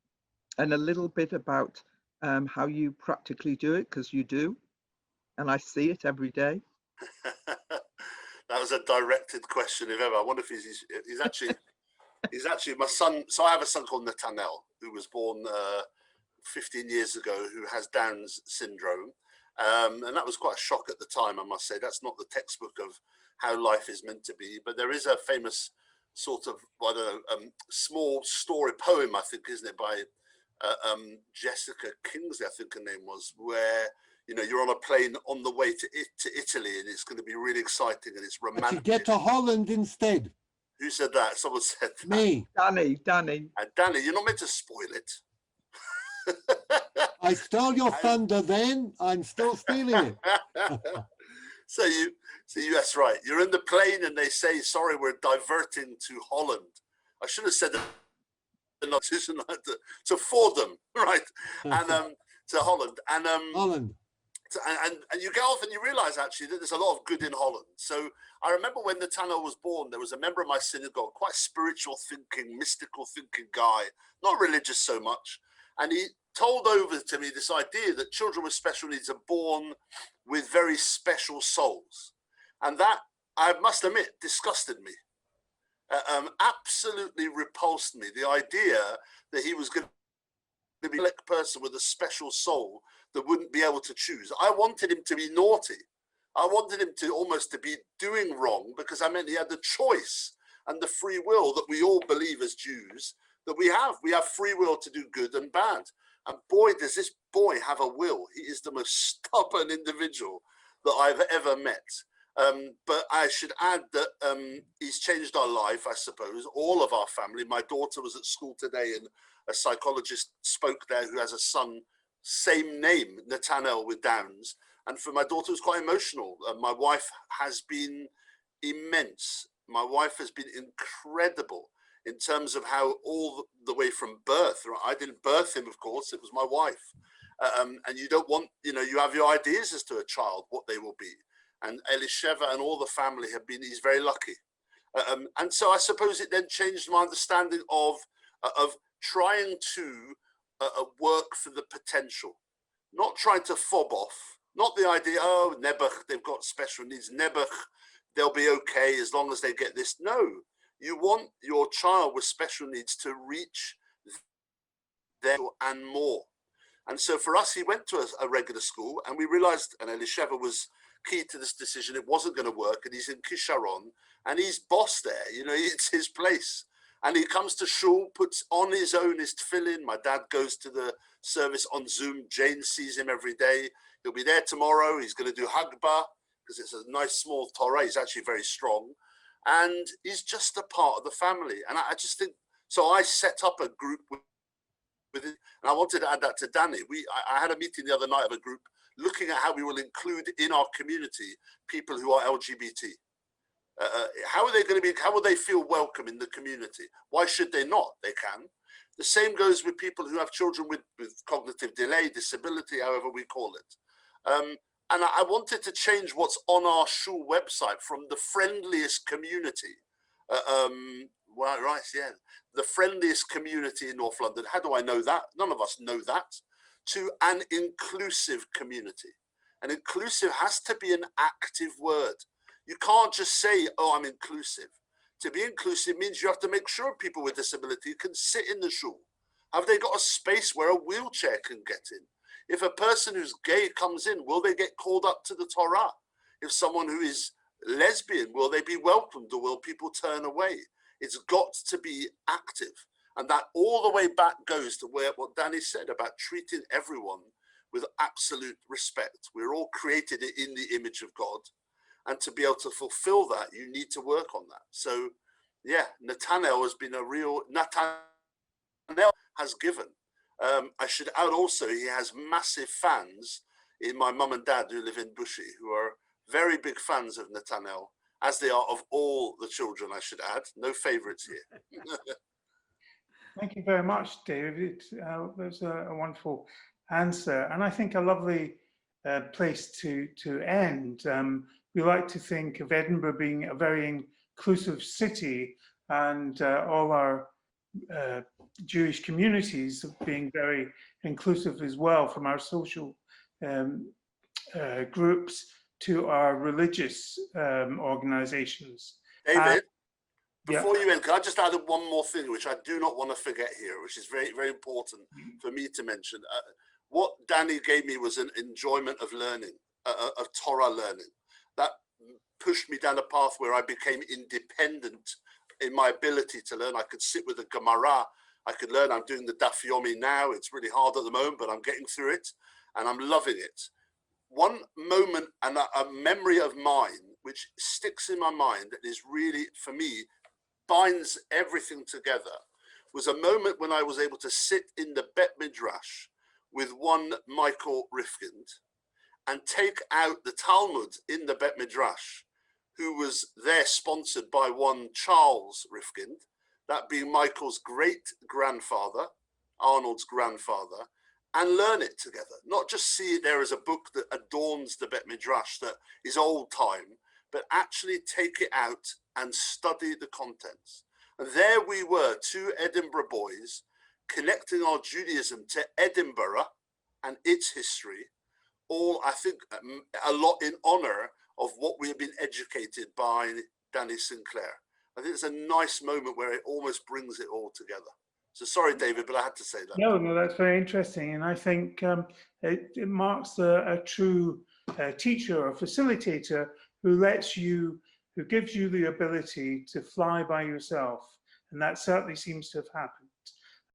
a little bit about how you practically do it, because you do, and I see it every day. That was a directed question, if ever. I wonder if he's actually my son. So I have a son called Nathaniel, who was born 15 years ago, who has Down's syndrome. And that was quite a shock at the time, I must say. That's not the textbook of how life is meant to be. But there is a famous sort of, I don't know, small story poem, I think, isn't it, by Jessica Kingsley, I think her name was, where, you know, you're on a plane on the way to Italy, and it's going to be really exciting, and it's romantic. But you get to Holland instead. Who said that? Someone said that. Me. Danny. Danny, you're not meant to spoil it. I stole your thunder then. I'm still stealing it. So that's right. You're in the plane and they say, sorry, we're diverting to Holland. I should have said that to Fordham, right? And to Holland. And Holland. And you get off and you realize actually that there's a lot of good in Holland. So I remember when Nathaniel was born, there was a member of my synagogue, quite spiritual thinking, mystical thinking guy, not religious so much. And he told over to me this idea that children with special needs are born with very special souls. And that, I must admit, disgusted me. Absolutely repulsed me. The idea that he was going to be a person with a special soul that wouldn't be able to choose. I wanted him to be naughty. I wanted him to almost to be doing wrong, because I meant he had the choice and the free will that we all believe as Jews that we have. We have free will to do good and bad. And boy, does this boy have a will. He is the most stubborn individual that I've ever met. But I should add that he's changed our life, I suppose, all of our family. My daughter was at school today, and a psychologist spoke there who has a son, same name, Nathaniel, with Downs. And for my daughter, it was quite emotional. My wife has been immense. My wife has been incredible in terms of how all the way from birth, right? I didn't birth him, of course, it was my wife. And you don't want, you know, you have your ideas as to a child, what they will be. And Elisheva and all the family have been, he's very lucky. And so I suppose it then changed my understanding of trying to work for the potential, not trying to fob off, not the idea, oh, Nebuch, they've got special needs, Nebuch, they'll be okay as long as they get this. No, you want your child with special needs to reach there and more. And so for us, he went to a regular school, and we realized, and Elisheva was key to this decision, it wasn't going to work, and he's in Kisharon, and he's boss there, you know, it's his place. And he comes to shul, puts on his own his tefillin. My dad goes to the service on Zoom. Jane sees him every day. He'll be there tomorrow. He's going to do Hagbah, because it's a nice small Torah. He's actually very strong. And he's just a part of the family. And I just think, so I set up a group with it. And I wanted to add that to Danny. I had a meeting the other night of a group looking at how we will include in our community people who are LGBT. How are they going to be, how will they feel welcome in the community? Why should they not? They can. The same goes with people who have children with cognitive delay, disability, however we call it. And I wanted to change what's on our shul website from the friendliest community. Well, right, yeah. The friendliest community in North London. How do I know that? None of us know that. to an inclusive community. And inclusive has to be an active word. You can't just say, oh, I'm inclusive. To be inclusive means you have to make sure people with disability can sit in the shul. Have they got a space where a wheelchair can get in? If a person who's gay comes in, will they get called up to the Torah? If someone who is lesbian, will they be welcomed, or will people turn away? It's got to be active. And that all the way back goes to what Danny said about treating everyone with absolute respect. We're all created in the image of God. And to be able to fulfill that, you need to work on that. So, yeah, Nathaniel has been a real, Nathaniel has given. I should add also, he has massive fans in my mum and dad who live in Bushi, who are very big fans of Nathaniel, as they are of all the children, I should add. No favorites here. Thank you very much, David. That was a wonderful answer, and I think a lovely place to end. We like to think of Edinburgh being a very inclusive city, and all our Jewish communities being very inclusive as well, from our social groups to our religious organizations. David, before yeah. you end, can I just add one more thing, which I do not want to forget here, which is very, very important for me to mention. What Danny gave me was an enjoyment of learning, of Torah learning. That pushed me down a path where I became independent in my ability to learn. I could sit with the Gemara, I could learn. I'm doing the Daf Yomi now. It's really hard at the moment, but I'm getting through it and I'm loving it. One moment and a memory of mine, which sticks in my mind, that is really, for me, binds everything together, was a moment when I was able to sit in the Bet Midrash with one Michael Rifkind and take out the Talmud in the Bet Midrash, who was there sponsored by one Charles Rifkind, that being Michael's great-grandfather, Arnold's grandfather, and learn it together. Not just see it there as a book that adorns the Bet Midrash that is old time, but actually take it out and study the contents. And there we were, two Edinburgh boys, connecting our Judaism to Edinburgh and its history, all, I think, a lot in honor of what we have been educated by Danny Sinclair. I think it's a nice moment where it almost brings it all together. So sorry, David, but I had to say that. No, that's very interesting. And I think it marks a true teacher or facilitator who gives you the ability to fly by yourself. And that certainly seems to have happened.